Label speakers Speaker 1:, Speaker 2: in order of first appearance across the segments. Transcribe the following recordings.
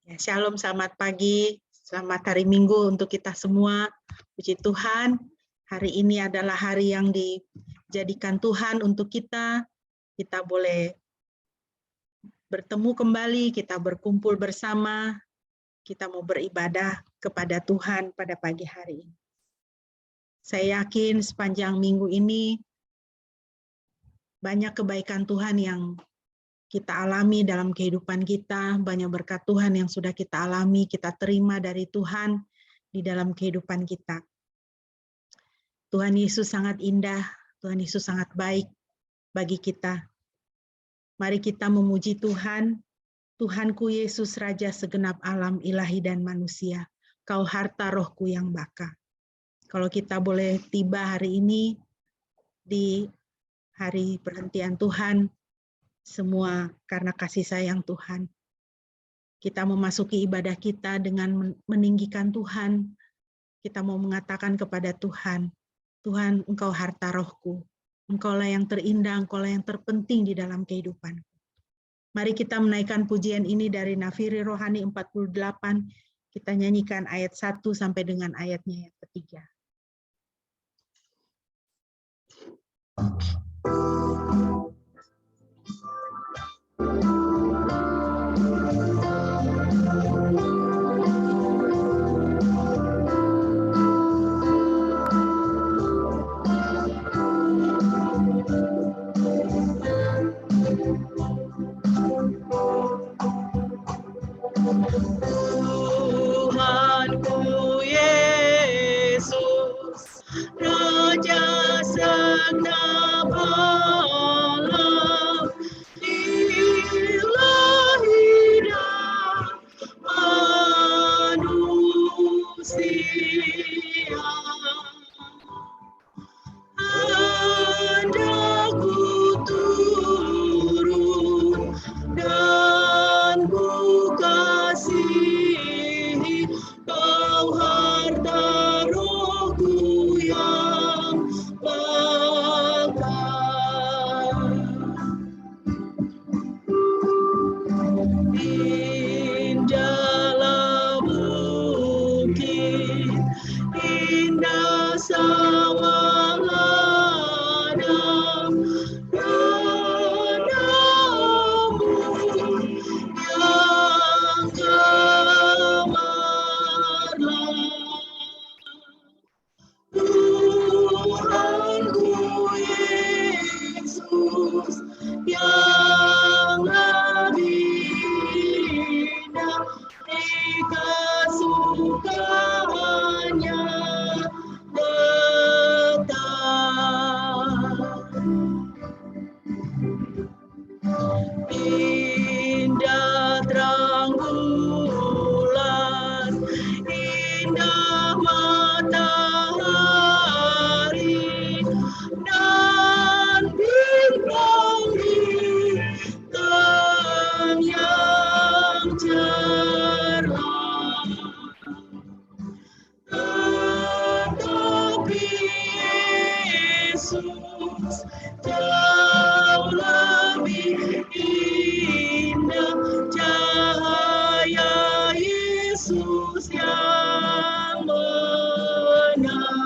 Speaker 1: Ya, Shalom, selamat pagi, selamat hari Minggu untuk kita semua. Puji Tuhan, hari ini adalah hari yang dijadikan Tuhan untuk kita. Kita boleh bertemu kembali, kita berkumpul bersama, kita mau beribadah kepada Tuhan pada pagi hari ini. Saya yakin sepanjang minggu ini banyak kebaikan Tuhan yang kita alami dalam kehidupan kita, banyak berkat Tuhan yang sudah kita alami, kita terima dari Tuhan di dalam kehidupan kita. Tuhan Yesus sangat indah, Tuhan Yesus sangat baik bagi kita. Mari kita memuji Tuhan, Tuhanku Yesus Raja segenap alam ilahi dan manusia, Kau harta rohku yang baka. Kalau kita boleh tiba hari ini di hari perhentian Tuhan, semua karena kasih sayang Tuhan. Kita memasuki ibadah kita dengan meninggikan Tuhan. Kita mau mengatakan kepada Tuhan, Tuhan, Engkau harta rohku. Engkaulah yang terindah, Engkaulah yang terpenting di dalam kehidupan. Mari kita menaikkan pujian ini dari Nafiri Rohani 48. Kita nyanyikan ayat 1 sampai dengan ayatnya yang ketiga. Tuhanku Yesus, Raja segenap alam, ilahi dan manusia. Hendaku turun dan ku kasihi Kau harta rohku yang baka. Indahlah bukit, indah sawah ladang, padamu yang gemarlah. Tuhanku Yesus yang lebih indah di kesukaannya tetap. Indah terang bulan, indah matahari, dan bintang-bintang yang cerah. Tetapi Yesus jauh lebih indah, cahaya Yesus yang menang.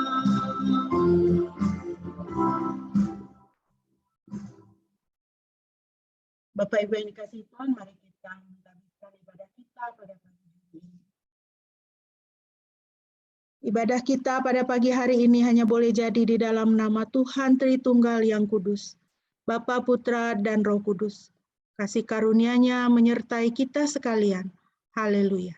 Speaker 1: Bapak Ibu yang dikasihi Tuhan, mari kita menghabiskan ibadah kita pada pagi hari ini. Ibadah kita pada pagi hari ini hanya boleh jadi di dalam nama Tuhan Tritunggal yang Kudus, Bapa, Putra, dan Roh Kudus. Kasih karunia-Nya menyertai kita sekalian. Haleluya.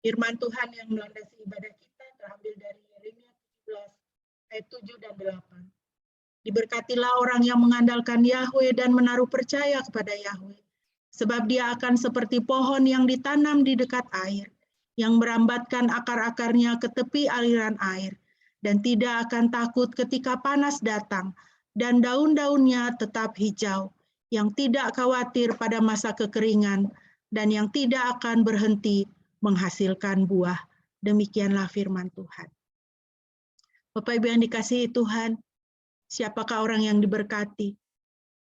Speaker 1: Firman Tuhan yang melandasi ibadah kita terambil dari Yeremia 17 ayat 7 dan 8. Diberkatilah orang yang mengandalkan Yahweh dan menaruh percaya kepada Yahweh, sebab dia akan seperti pohon yang ditanam di dekat air, yang merambatkan akar-akarnya ke tepi aliran air, dan tidak akan takut ketika panas datang, dan daun-daunnya tetap hijau, yang tidak khawatir pada masa kekeringan, dan yang tidak akan berhenti menghasilkan buah. Demikianlah firman Tuhan. Bapak Ibu yang dikasihi Tuhan, siapakah orang yang diberkati?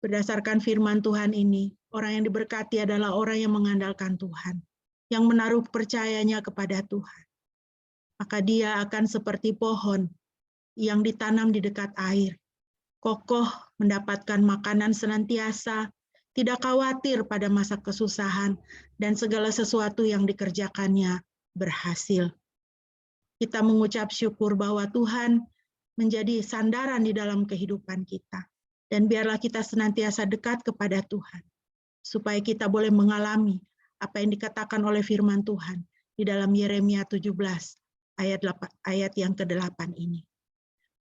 Speaker 1: Berdasarkan firman Tuhan ini, orang yang diberkati adalah orang yang mengandalkan Tuhan, yang menaruh percayanya kepada Tuhan. Maka dia akan seperti pohon yang ditanam di dekat air, kokoh mendapatkan makanan senantiasa, tidak khawatir pada masa kesusahan, dan segala sesuatu yang dikerjakannya berhasil. Kita mengucap syukur bahwa Tuhan menjadi sandaran di dalam kehidupan kita. Dan biarlah kita senantiasa dekat kepada Tuhan, supaya kita boleh mengalami apa yang dikatakan oleh firman Tuhan di dalam Yeremia 17 ayat yang ke-8 ini.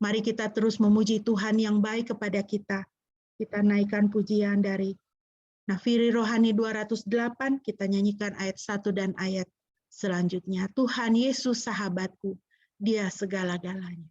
Speaker 1: Mari kita terus memuji Tuhan yang baik kepada kita. Kita naikkan pujian dari Nafiri Rohani 208, kita nyanyikan ayat 1 dan ayat selanjutnya. Tuhan Yesus sahabatku, Dia segala-galanya.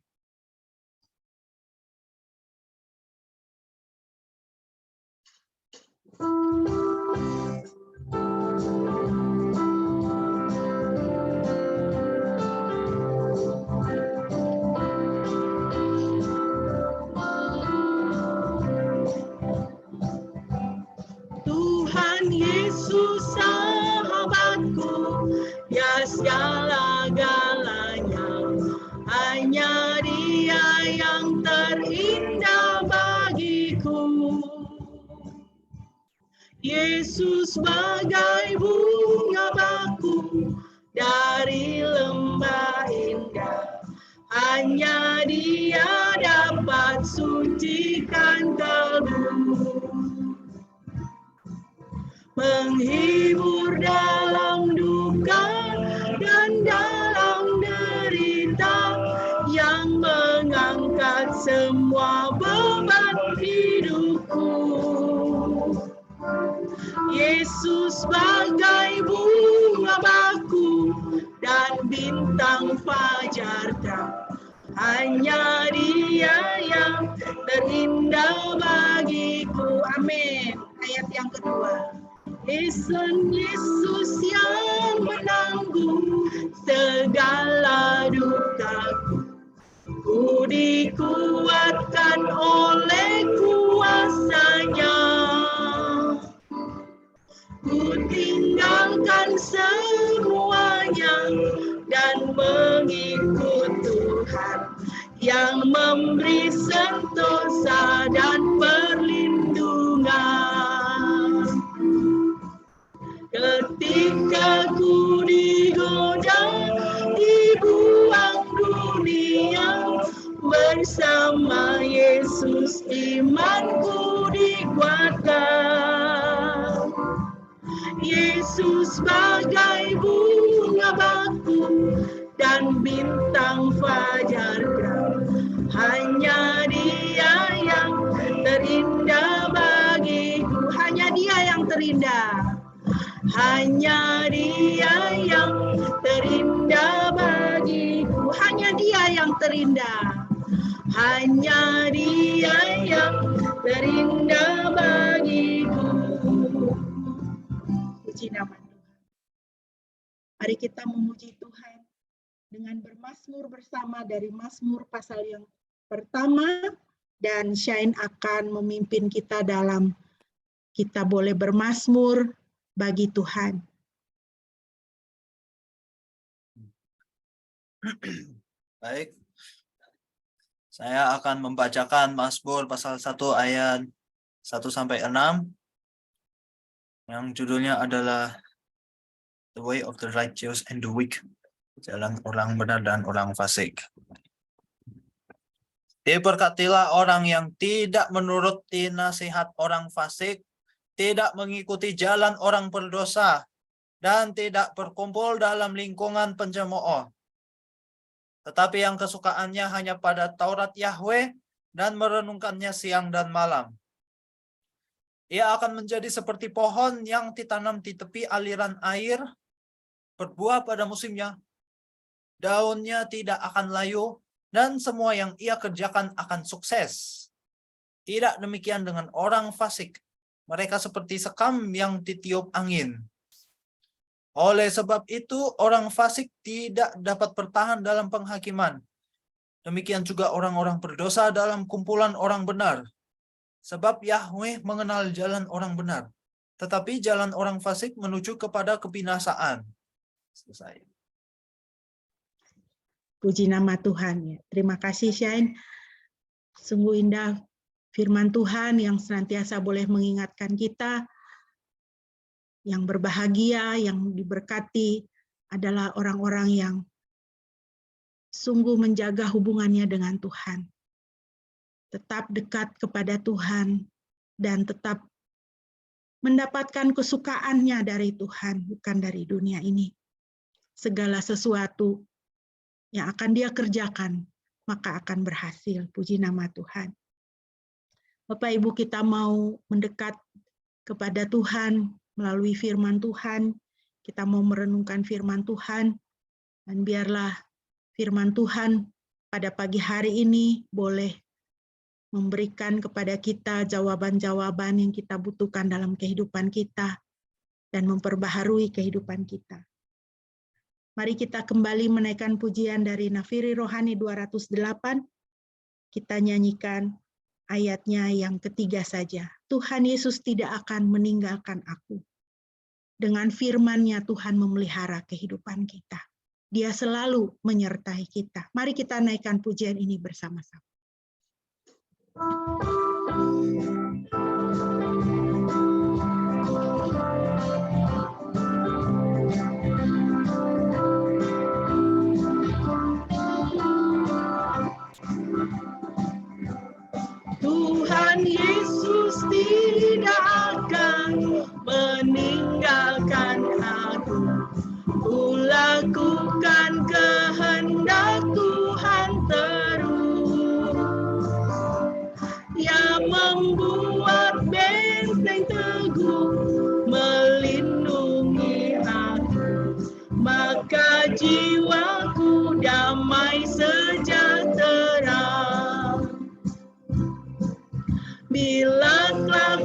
Speaker 1: Tuhan Yesus sahabatku, Dia segala-galanya. Hanya Dia yang terindah bagiku. Yesus bagai bunga bakung dari lembah indah. Hanya Dia dapat sucikan kalbu, menghibur dalam duka dan dalam derita, yang mengangkat semua beban hidupku. Yesus bagai bunga bakung dan bintang fajar terang. Hanya Dia yang terindah bagiku. Amin. Ayat yang kedua. Yesus yang menanggung segala dukaku, ku dikuatkan oleh kuasa-Nya. Ku tinggalkan semuanya dan mengikut Tuhan yang memberi sentosa dan perlindungan. Ketika ku digoda, dibuang dunia, bersama Yesus imanku dikuatkan. Yesus bagai bunga bakung dan bintang fajar terang. Hanya Dia yang terindah bagiku. Hanya Dia yang terindah. Hanya Dia yang terindah bagiku. Hanya Dia yang terindah. Hanya Dia yang terindah bagiku. Puji nama Tuhan. Mari kita memuji Tuhan dengan bermazmur bersama dari Mazmur pasal yang pertama, dan Shine akan memimpin kita dalam kita boleh bermazmur bagi Tuhan.
Speaker 2: Baik, saya akan membacakan Mazmur pasal 1 ayat 1-6 yang judulnya adalah The Way of the Righteous and the Weak, jalan orang benar dan orang fasik. Diberkatilah orang yang tidak menuruti nasihat orang fasik, tidak mengikuti jalan orang berdosa, dan tidak berkumpul dalam lingkungan pencemooh. Tetapi yang kesukaannya hanya pada Taurat Yahweh dan merenungkannya siang dan malam. Ia akan menjadi seperti pohon yang ditanam di tepi aliran air, berbuah pada musimnya. Daunnya tidak akan layu, dan semua yang ia kerjakan akan sukses. Tidak demikian dengan orang fasik. Mereka seperti sekam yang ditiup angin. Oleh sebab itu, orang fasik tidak dapat bertahan dalam penghakiman. Demikian juga orang-orang berdosa dalam kumpulan orang benar. Sebab Yahweh mengenal jalan orang benar, tetapi jalan orang fasik menuju kepada kebinasaan. Selesai.
Speaker 1: Puji nama Tuhan. Ya. Terima kasih Shane. Sungguh indah firman Tuhan yang senantiasa boleh mengingatkan kita yang berbahagia, yang diberkati adalah orang-orang yang sungguh menjaga hubungannya dengan Tuhan. Tetap dekat kepada Tuhan dan tetap mendapatkan kesukaannya dari Tuhan, bukan dari dunia ini. Segala sesuatu yang akan dia kerjakan, maka akan berhasil. Puji nama Tuhan. Bapak Ibu, kita mau mendekat kepada Tuhan melalui firman Tuhan. Kita mau merenungkan firman Tuhan. Dan biarlah firman Tuhan pada pagi hari ini boleh memberikan kepada kita jawaban-jawaban yang kita butuhkan dalam kehidupan kita dan memperbaharui kehidupan kita. Mari kita kembali menaikkan pujian dari Nafiri Rohani 208. Kita nyanyikan ayatnya yang ketiga saja. Tuhan Yesus tidak akan meninggalkan aku. Dengan firman-Nya Tuhan memelihara kehidupan kita. Dia selalu menyertai kita. Mari kita naikkan pujian ini bersama-sama. Tuhan Yesus tidak akan meninggalkan aku. Ku lakukan kehendak Tuhan terus. Ia membuat benteng teguh melindungi aku. Maka jiwaku damai sejahtera. Bila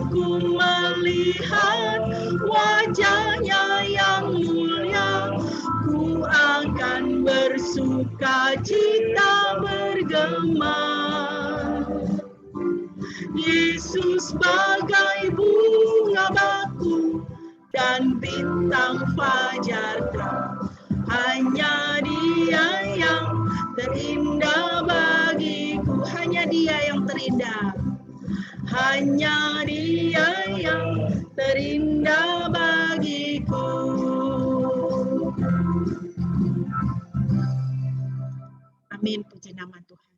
Speaker 1: ku melihat wajah-Nya yang mulia, ku akan bersuka cita bergema. Yesus bagai bunga bakung dan bintang fajar terang. Hanya Dia yang terindah bagiku, hanya Dia yang terindah. Hanya Dia yang terindah bagiku. Amin, puji nama Tuhan.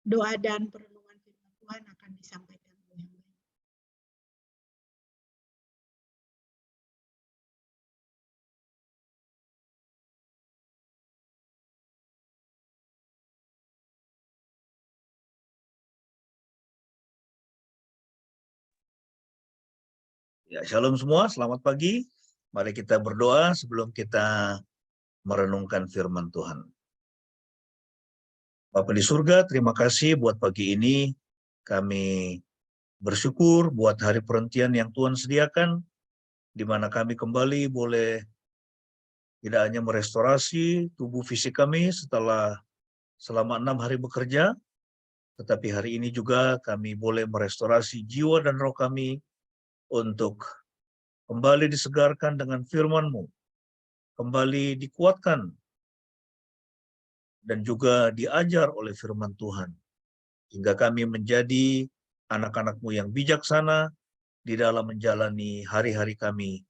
Speaker 1: Doa dan perenungan firman Tuhan akan disampaikan oleh hamba.
Speaker 3: Ya, shalom semua, selamat pagi. Mari kita berdoa sebelum kita merenungkan firman Tuhan. Bapa di surga, terima kasih buat pagi ini. Kami bersyukur buat hari perhentian yang Tuhan sediakan, di mana kami kembali boleh tidak hanya merestorasi tubuh fisik kami selama 6 hari bekerja, tetapi hari ini juga kami boleh merestorasi jiwa dan roh kami untuk kembali disegarkan dengan firman-Mu, kembali dikuatkan, dan juga diajar oleh firman Tuhan, hingga kami menjadi anak-anak-Mu yang bijaksana di dalam menjalani hari-hari kami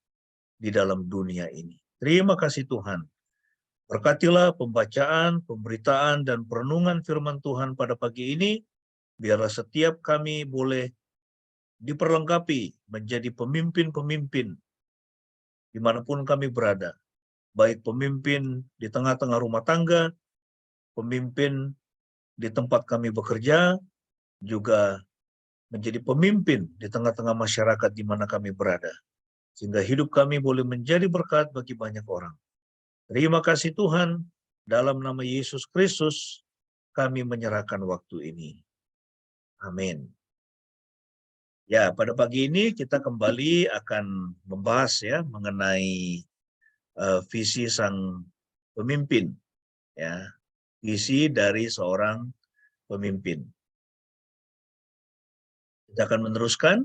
Speaker 3: di dalam dunia ini. Terima kasih Tuhan. Berkatilah pembacaan, pemberitaan, dan perenungan firman Tuhan pada pagi ini, biarlah setiap kami boleh diperlengkapi menjadi pemimpin-pemimpin dimanapun kami berada, baik pemimpin di tengah-tengah rumah tangga, pemimpin di tempat kami bekerja, juga menjadi pemimpin di tengah-tengah masyarakat di mana kami berada, sehingga hidup kami boleh menjadi berkat bagi banyak orang. Terima kasih Tuhan, dalam nama Yesus Kristus kami menyerahkan waktu ini. Amin. Ya, pada pagi ini kita kembali akan membahas ya mengenai visi sang pemimpin, ya, visi dari seorang pemimpin. Kita akan meneruskan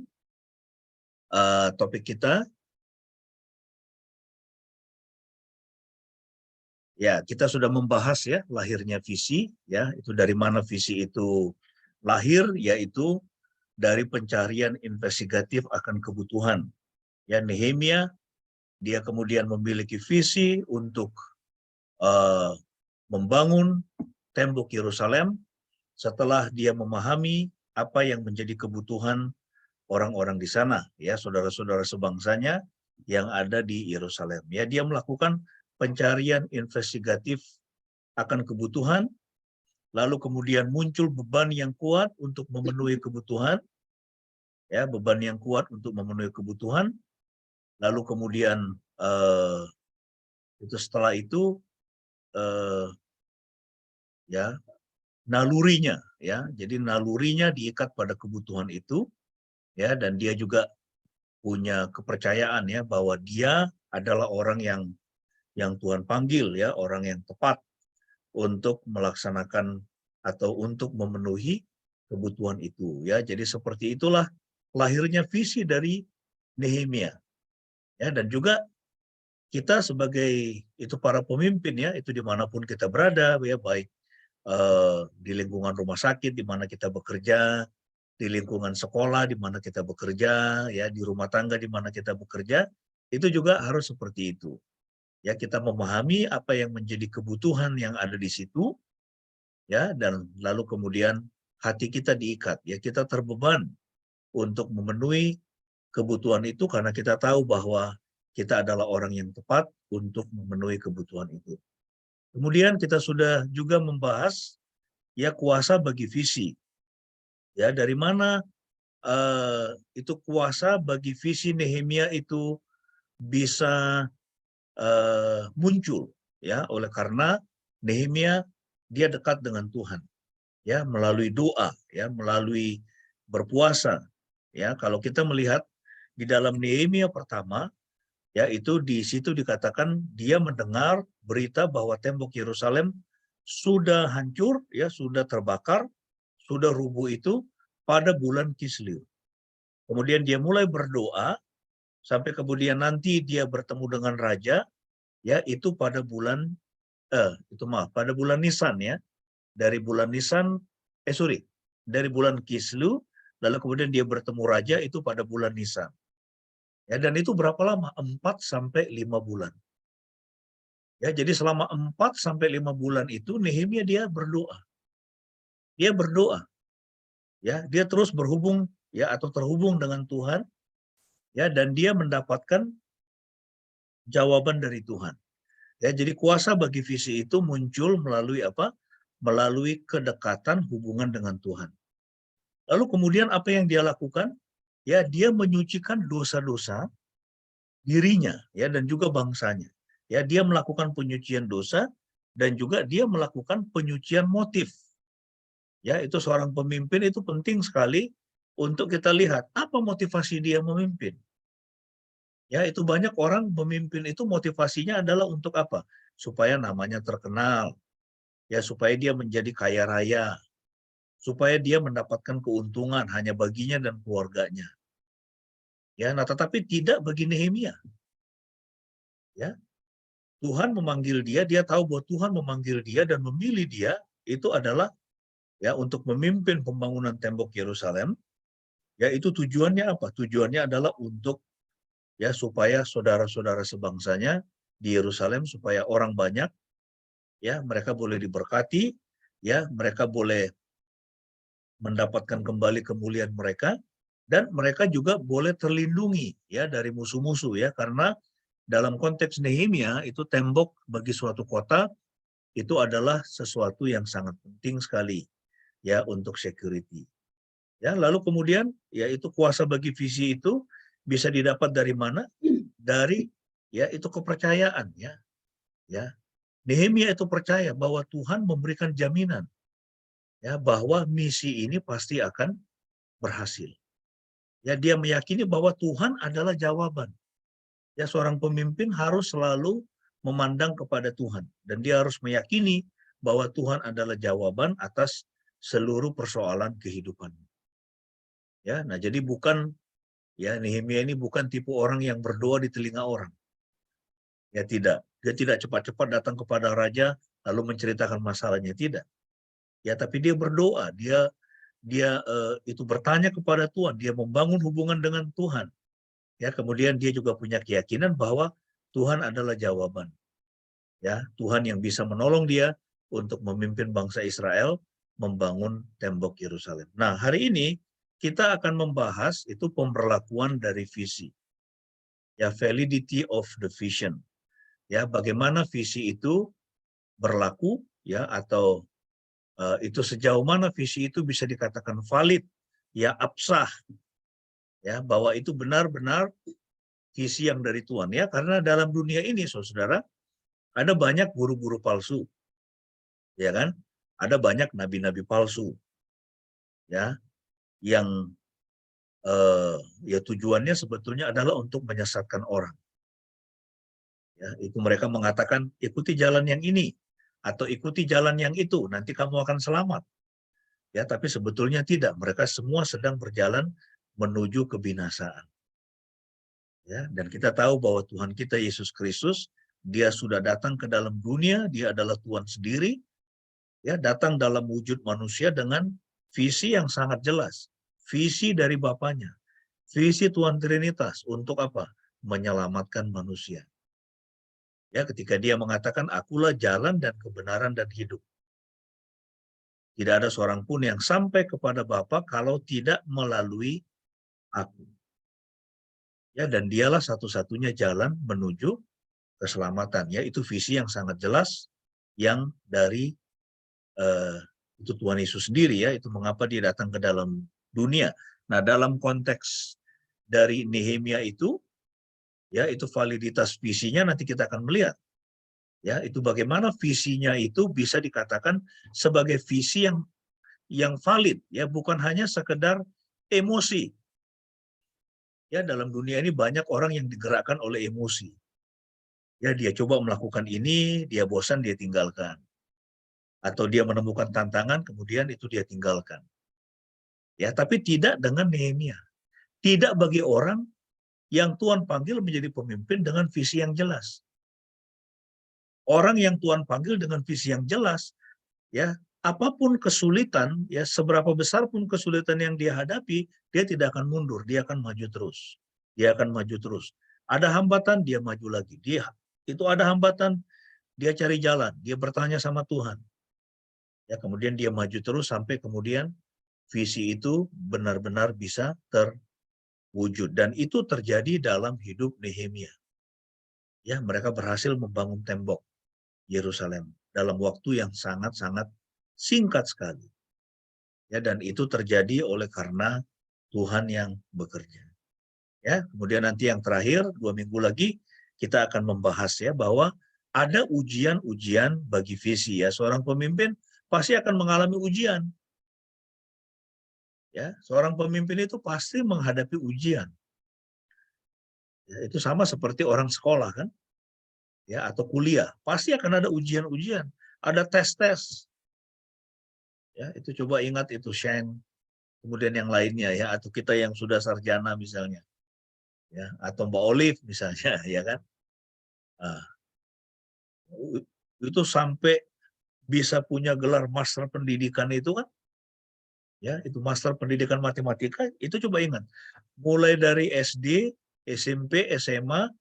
Speaker 3: topik kita. Ya, kita sudah membahas ya lahirnya visi, ya, itu dari mana visi itu lahir, yaitu dari pencarian investigatif akan kebutuhan. Ya, Nehemia dia kemudian memiliki visi untuk membangun tembok Yerusalem setelah dia memahami apa yang menjadi kebutuhan orang-orang di sana, ya, saudara-saudara sebangsanya yang ada di Yerusalem. Ya, dia melakukan pencarian investigatif akan kebutuhan, lalu kemudian muncul beban yang kuat untuk memenuhi kebutuhan, ya, beban yang kuat untuk memenuhi kebutuhan, lalu kemudian setelah itu ya nalurinya, ya, jadi nalurinya diikat pada kebutuhan itu, ya, dan dia juga punya kepercayaan ya bahwa dia adalah orang yang Tuhan panggil, ya, orang yang tepat untuk melaksanakan atau untuk memenuhi kebutuhan itu, ya. Jadi seperti itulah lahirnya visi dari Nehemia, ya. Dan juga kita sebagai itu para pemimpin, ya, itu dimanapun kita berada, ya, baik di lingkungan rumah sakit di mana kita bekerja, di lingkungan sekolah di mana kita bekerja, ya, di rumah tangga di mana kita bekerja, itu juga harus seperti itu. Ya, kita memahami apa yang menjadi kebutuhan yang ada di situ, ya, dan lalu kemudian hati kita diikat, ya, kita terbeban untuk memenuhi kebutuhan itu karena kita tahu bahwa kita adalah orang yang tepat untuk memenuhi kebutuhan itu. Kemudian kita sudah juga membahas ya kuasa bagi visi. Ya, dari mana itu kuasa bagi visi Nehemia itu bisa muncul, ya, oleh karena Nehemia dia dekat dengan Tuhan, ya, melalui doa, ya, melalui berpuasa, ya. Kalau kita melihat di dalam Nehemia pertama, ya, itu di situ dikatakan dia mendengar berita bahwa tembok Yerusalem sudah hancur, ya, sudah terbakar, sudah rubuh itu pada bulan Kislev. Kemudian dia mulai berdoa sampai kemudian nanti dia bertemu dengan raja, ya, itu pada bulan pada bulan Nisan, ya. Dari bulan Nisan dari bulan Kislev, lalu kemudian dia bertemu raja itu pada bulan Nisan. Ya, dan itu berapa lama? 4 sampai 5 bulan. Ya, jadi selama 4 sampai 5 bulan itu Nehemia dia berdoa. Dia berdoa. Ya, dia terus berhubung, ya, atau terhubung dengan Tuhan, ya, dan dia mendapatkan jawaban dari Tuhan. Ya, jadi kuasa bagi visi itu muncul melalui apa? Melalui kedekatan hubungan dengan Tuhan. Lalu kemudian apa yang dia lakukan? Ya, dia menyucikan dosa-dosa dirinya, ya, dan juga bangsanya. Ya, dia melakukan penyucian dosa dan juga dia melakukan penyucian motif. Ya, itu seorang pemimpin itu penting sekali untuk kita lihat apa motivasi dia memimpin. Ya, itu banyak orang pemimpin itu motivasinya adalah untuk apa? Supaya namanya terkenal. Ya, supaya dia menjadi kaya raya. Supaya dia mendapatkan keuntungan hanya baginya dan keluarganya. Ya, nah tetapi tidak bagi Nehemia. Ya, Tuhan memanggil dia, dia tahu bahwa Tuhan memanggil dia dan memilih dia itu adalah ya untuk memimpin pembangunan tembok Yerusalem. Ya, itu tujuannya apa? Tujuannya adalah untuk ya supaya saudara-saudara sebangsanya di Yerusalem, supaya orang banyak ya mereka boleh diberkati, ya mereka boleh mendapatkan kembali kemuliaan mereka, dan mereka juga boleh terlindungi ya dari musuh-musuh, ya, karena dalam konteks Nehemia itu tembok bagi suatu kota itu adalah sesuatu yang sangat penting sekali ya untuk security. Ya, lalu kemudian ya itu kuasa bagi visi itu bisa didapat dari mana? Dari ya itu kepercayaan ya. Ya. Nehemia itu percaya bahwa Tuhan memberikan jaminan ya bahwa misi ini pasti akan berhasil. Ya, dia meyakini bahwa Tuhan adalah jawaban. Ya, seorang pemimpin harus selalu memandang kepada Tuhan dan dia harus meyakini bahwa Tuhan adalah jawaban atas seluruh persoalan kehidupan. Ya, nah jadi bukan ya Nehemia ini bukan tipe orang yang berdoa di telinga orang. Ya tidak, dia tidak cepat-cepat datang kepada raja lalu menceritakan masalahnya, tidak. Ya tapi dia berdoa, dia itu bertanya kepada Tuhan, dia membangun hubungan dengan Tuhan. Ya, kemudian dia juga punya keyakinan bahwa Tuhan adalah jawaban. Ya, Tuhan yang bisa menolong dia untuk memimpin bangsa Israel membangun tembok Yerusalem. Nah, hari ini kita akan membahas itu pemberlakuan dari visi. Ya, validity of the vision. Ya, bagaimana visi itu berlaku ya atau itu sejauh mana visi itu bisa dikatakan valid, ya absah. Ya, bahwa itu benar-benar visi yang dari Tuhan ya, karena dalam dunia ini saudara ada banyak guru-guru palsu, ya kan? Ada banyak nabi-nabi palsu, ya, yang ya tujuannya sebetulnya adalah untuk menyesatkan orang. Ya, itu mereka mengatakan ikuti jalan yang ini atau ikuti jalan yang itu, nanti kamu akan selamat. Ya, tapi sebetulnya tidak. Mereka semua sedang berjalan menuju kebinasaan. Ya, dan kita tahu bahwa Tuhan kita Yesus Kristus, dia sudah datang ke dalam dunia, dia adalah Tuhan sendiri, ya datang dalam wujud manusia dengan visi yang sangat jelas, visi dari Bapanya, visi Tuhan Trinitas untuk apa? Menyelamatkan manusia. Ya, ketika dia mengatakan akulah jalan dan kebenaran dan hidup. Tidak ada seorang pun yang sampai kepada Bapa kalau tidak melalui aku. Ya, dan dialah satu-satunya jalan menuju keselamatan. Ya, itu visi yang sangat jelas yang dari itu Tuhan Yesus sendiri ya, itu mengapa dia datang ke dalam dunia. Nah, dalam konteks dari Nehemia itu, ya itu validitas visinya nanti kita akan melihat. Ya, itu bagaimana visinya itu bisa dikatakan sebagai visi yang valid, ya bukan hanya sekedar emosi. Ya, dalam dunia ini banyak orang yang digerakkan oleh emosi. Ya, dia coba melakukan ini, dia bosan, dia tinggalkan. Atau dia menemukan tantangan, kemudian itu dia tinggalkan. Ya, tapi tidak dengan Nehemia. Tidak bagi orang yang Tuhan panggil menjadi pemimpin dengan visi yang jelas. Orang yang Tuhan panggil dengan visi yang jelas, ya, apapun kesulitan, ya seberapa besar pun kesulitan yang dia hadapi, dia tidak akan mundur, dia akan maju terus. Dia akan maju terus. Ada hambatan, dia maju lagi. Itu ada hambatan, dia cari jalan, dia bertanya sama Tuhan. Ya, kemudian dia maju terus sampai kemudian visi itu benar-benar bisa terwujud, dan itu terjadi dalam hidup Nehemia. Ya, mereka berhasil membangun tembok Yerusalem dalam waktu yang sangat-sangat singkat sekali. Ya, dan itu terjadi oleh karena Tuhan yang bekerja. Ya, kemudian nanti yang terakhir 2 minggu lagi kita akan membahas ya bahwa ada ujian-ujian bagi visi ya. Seorang pemimpin pasti akan mengalami ujian. Ya, seorang pemimpin itu pasti menghadapi ujian. Ya, itu sama seperti orang sekolah kan? Ya, atau kuliah, pasti akan ada ujian-ujian, ada tes-tes. Ya, itu coba ingat itu Sheng, kemudian yang lainnya ya, atau kita yang sudah sarjana misalnya. Ya, atau Mbak Olive misalnya, ya kan? Nah, itu sampai bisa punya gelar master pendidikan itu kan? Ya, itu master pendidikan matematika, itu coba ingat. Mulai dari SD, SMP, SMA,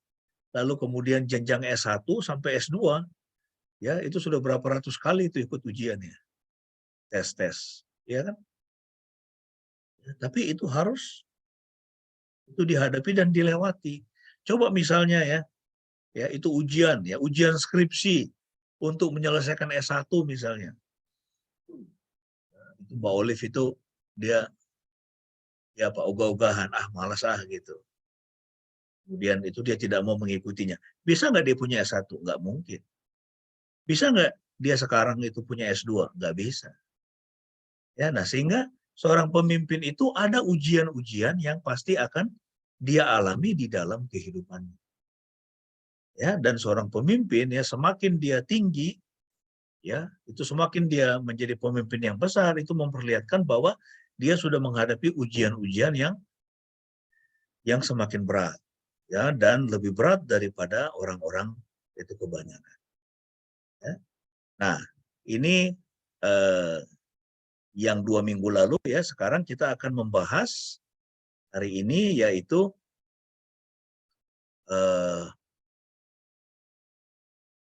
Speaker 3: lalu kemudian jenjang S1 sampai S2, ya itu sudah berapa ratus kali itu ikut ujiannya, tes-tes, ya kan? Ya, tapi itu harus itu dihadapi dan dilewati. Coba misalnya ya, ya itu ujian, ya ujian skripsi untuk menyelesaikan S1 misalnya. Itu Mbak Olive itu dia ya Pak ogah-ogahan, malas gitu. Kemudian itu dia tidak mau mengikutinya. Bisa nggak dia punya S1? Nggak mungkin. Bisa nggak dia sekarang itu punya S2? Nggak bisa. Ya, nah sehingga seorang pemimpin itu ada ujian-ujian yang pasti akan dia alami di dalam kehidupannya. Ya, dan seorang pemimpin ya semakin dia tinggi, ya itu semakin dia menjadi pemimpin yang besar, itu memperlihatkan bahwa dia sudah menghadapi ujian-ujian yang semakin berat, ya, dan lebih berat daripada orang-orang itu kebanyakan. Ya. Nah, ini yang 2 minggu lalu ya, sekarang kita akan membahas hari ini yaitu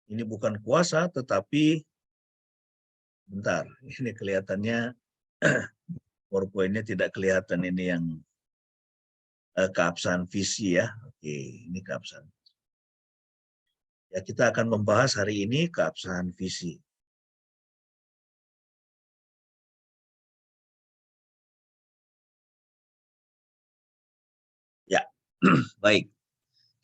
Speaker 3: ini bukan kuasa tetapi bentar, ini kelihatannya PowerPoint-nya tidak kelihatan ini yang keabsahan visi ya. Oke, ini keabsahan. Ya, kita akan membahas hari ini keabsahan visi. Ya, baik.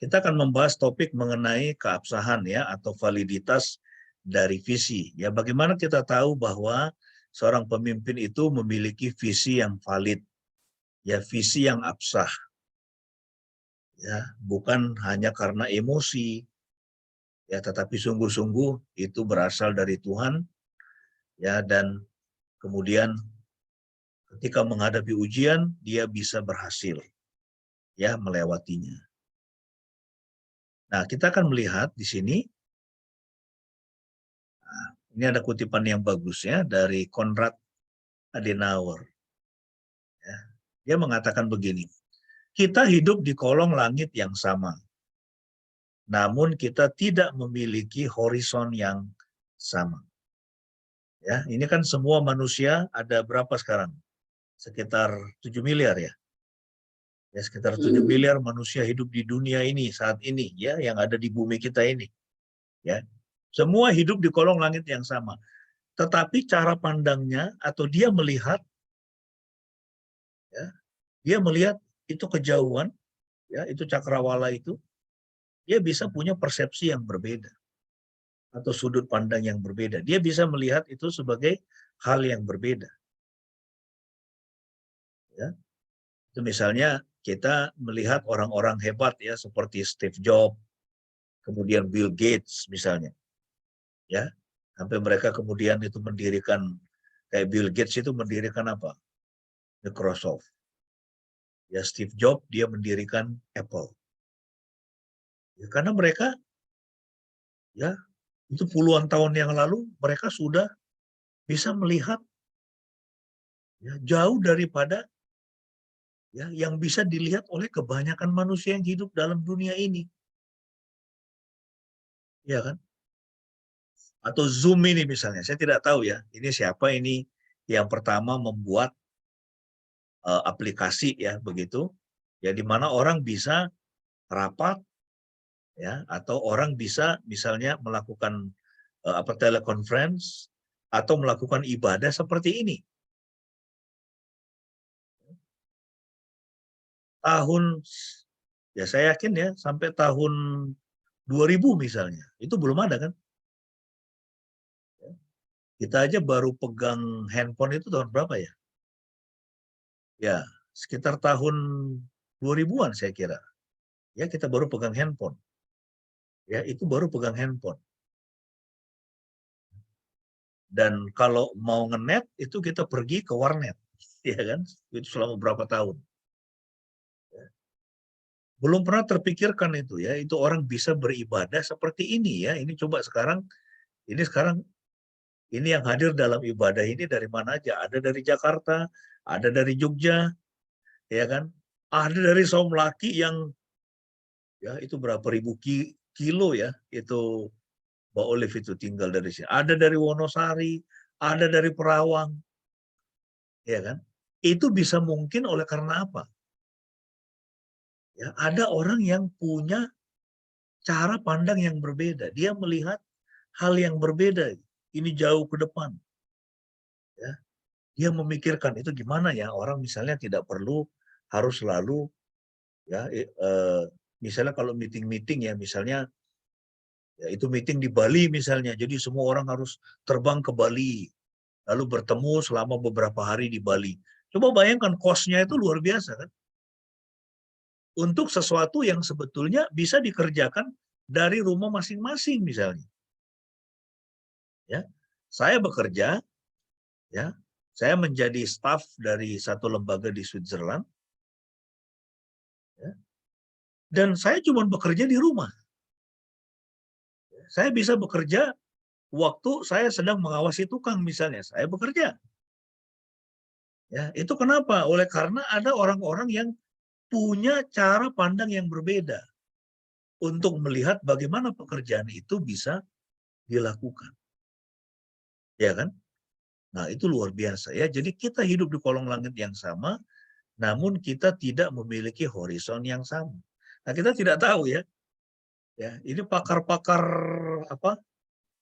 Speaker 3: Kita akan membahas topik mengenai keabsahan ya atau validitas dari visi. Ya, bagaimana kita tahu bahwa seorang pemimpin itu memiliki visi yang valid, ya visi yang absah. Ya, bukan hanya karena emosi, ya tetapi sungguh-sungguh itu berasal dari Tuhan, ya, dan kemudian ketika menghadapi ujian dia bisa berhasil, ya melewatinya. Nah, kita akan melihat di sini. Ini ada kutipan yang bagus ya dari Konrad Adenauer. Ya. Dia mengatakan begini, kita hidup di kolong langit yang sama, namun kita tidak memiliki horizon yang sama. Ya, ini kan semua manusia ada berapa sekarang? Sekitar 7 miliar ya. Ya, sekitar 7 miliar manusia hidup di dunia ini saat ini ya, yang ada di bumi kita ini. Ya. Semua hidup di kolong langit yang sama. Tetapi cara pandangnya atau dia melihat ya, dia melihat itu kejauhan, ya itu cakrawala itu, dia bisa punya persepsi yang berbeda atau sudut pandang yang berbeda. Dia bisa melihat itu sebagai hal yang berbeda. Ya, itu misalnya kita melihat orang-orang hebat ya seperti Steve Jobs, kemudian Bill Gates misalnya, ya sampai mereka kemudian itu mendirikan kayak Bill Gates itu mendirikan apa? Microsoft. Ya Steve Jobs dia mendirikan Apple. Ya, karena mereka ya itu puluhan tahun yang lalu mereka sudah bisa melihat ya, jauh daripada ya yang bisa dilihat oleh kebanyakan manusia yang hidup dalam dunia ini. Ya kan? Atau Zoom ini misalnya, saya tidak tahu ya, ini siapa ini yang pertama membuat aplikasi ya begitu. Ya di mana orang bisa rapat ya atau orang bisa misalnya melakukan teleconference atau melakukan ibadah seperti ini. Tahun ya saya yakin ya sampai tahun 2000 misalnya, itu belum ada kan? Kita aja baru pegang handphone itu tahun berapa ya? Ya, sekitar tahun 2000-an saya kira. Ya, kita baru pegang handphone. Ya, itu baru pegang handphone. Dan kalau mau ngenet, itu kita pergi ke warnet. Ya kan? Itu selama berapa tahun. Belum pernah terpikirkan itu ya, itu orang bisa beribadah seperti ini ya. Ini coba sekarang, ini yang hadir dalam ibadah ini dari mana aja? Ada dari Jakarta, ada dari Jogja, ya kan? Ada dari Somlaki yang ya itu berapa ribu kilo ya, itu Mbak Olive itu tinggal dari sini. Ada dari Wonosari, ada dari Perawang, ya kan? Itu bisa mungkin oleh karena apa? Ya, ada orang yang punya cara pandang yang berbeda. Dia melihat hal yang berbeda. Ini jauh ke depan. Ya. Dia memikirkan itu gimana ya orang misalnya tidak perlu harus selalu ya misalnya kalau meeting-meeting ya misalnya ya, itu meeting di Bali misalnya. Jadi semua orang harus terbang ke Bali lalu bertemu selama beberapa hari di Bali. Coba bayangkan cost-nya itu luar biasa kan. Untuk sesuatu yang sebetulnya bisa dikerjakan dari rumah masing-masing misalnya. Ya. Saya bekerja ya. Saya menjadi staf dari satu lembaga di Switzerland. Ya. Dan saya cuma bekerja di rumah. Saya bisa bekerja waktu saya sedang mengawasi tukang misalnya. Saya bekerja. Ya, itu kenapa? Oleh karena ada orang-orang yang punya cara pandang yang berbeda untuk melihat bagaimana pekerjaan itu bisa dilakukan. Ya kan? Nah, itu luar biasa ya. Jadi kita hidup di kolong langit yang sama, namun kita tidak memiliki horizon yang sama. Nah, kita tidak tahu ya. Ya, ini pakar-pakar apa?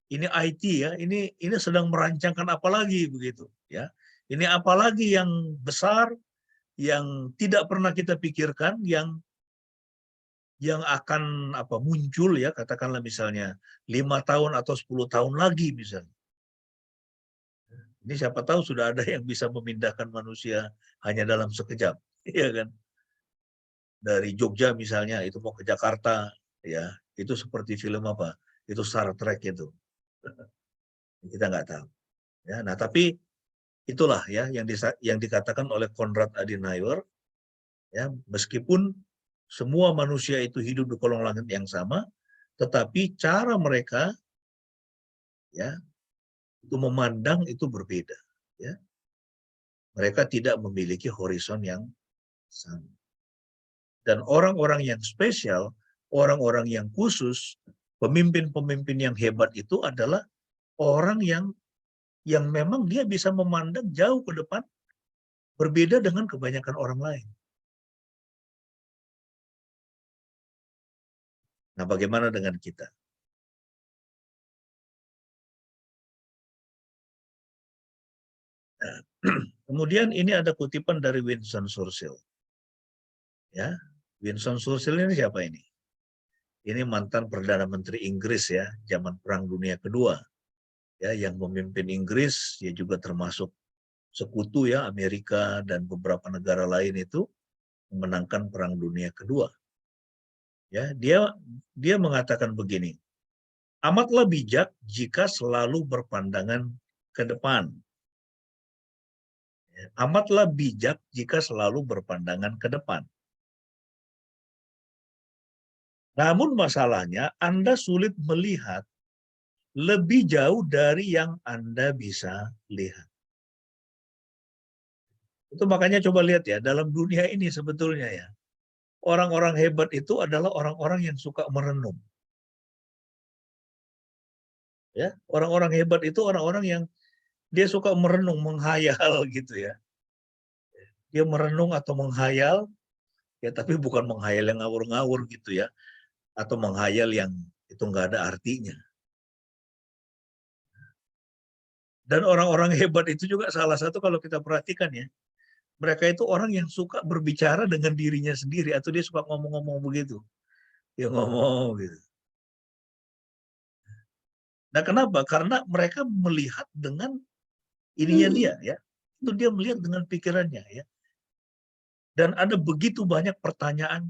Speaker 3: Ini IT ya. Ini sedang merancangkan apa lagi begitu, ya. Ini apa lagi yang besar yang tidak pernah kita pikirkan yang akan muncul ya, katakanlah misalnya 5 tahun atau 10 tahun lagi misalnya. Ini siapa tahu sudah ada yang bisa memindahkan manusia hanya dalam sekejap, ya kan? Dari Jogja misalnya itu mau ke Jakarta, ya itu seperti film apa? Itu Star Trek itu. Kita nggak tahu. Ya, nah tapi itulah ya yang dikatakan oleh Konrad Adenauer, ya meskipun semua manusia itu hidup di kolong langit yang sama, tetapi cara mereka ya itu memandang itu berbeda. Ya. Mereka tidak memiliki horizon yang sama. Dan orang-orang yang spesial, orang-orang yang khusus, pemimpin-pemimpin yang hebat itu adalah orang yang memang dia bisa memandang jauh ke depan, berbeda dengan kebanyakan orang lain. Nah, bagaimana dengan kita? Nah, kemudian ini ada kutipan dari Winston Churchill. Ya, Winston Churchill ini siapa ini? Ini mantan Perdana Menteri Inggris ya, zaman Perang Dunia Kedua. Ya, yang memimpin Inggris, ya juga termasuk sekutu ya, Amerika dan beberapa negara lain itu memenangkan Perang Dunia Kedua. Ya, dia mengatakan begini, amatlah bijak jika selalu berpandangan ke depan. Ya, amatlah bijak jika selalu berpandangan ke depan. Namun masalahnya Anda sulit melihat lebih jauh dari yang Anda bisa lihat. Itu makanya coba lihat ya, dalam dunia ini sebetulnya ya, orang-orang hebat itu adalah orang-orang yang suka merenung. Ya, orang-orang hebat itu orang-orang yang dia suka merenung, menghayal gitu ya. Dia merenung atau menghayal, ya tapi bukan menghayal yang ngawur-ngawur gitu ya, atau menghayal yang itu nggak ada artinya. Dan orang-orang hebat itu juga salah satu kalau kita perhatikan ya, mereka itu orang yang suka berbicara dengan dirinya sendiri atau dia suka ngomong-ngomong begitu. Dia ngomong gitu. Nah, kenapa? Karena mereka melihat dengan ininya dia ya. Itu dia melihat dengan pikirannya ya. Dan ada begitu banyak pertanyaan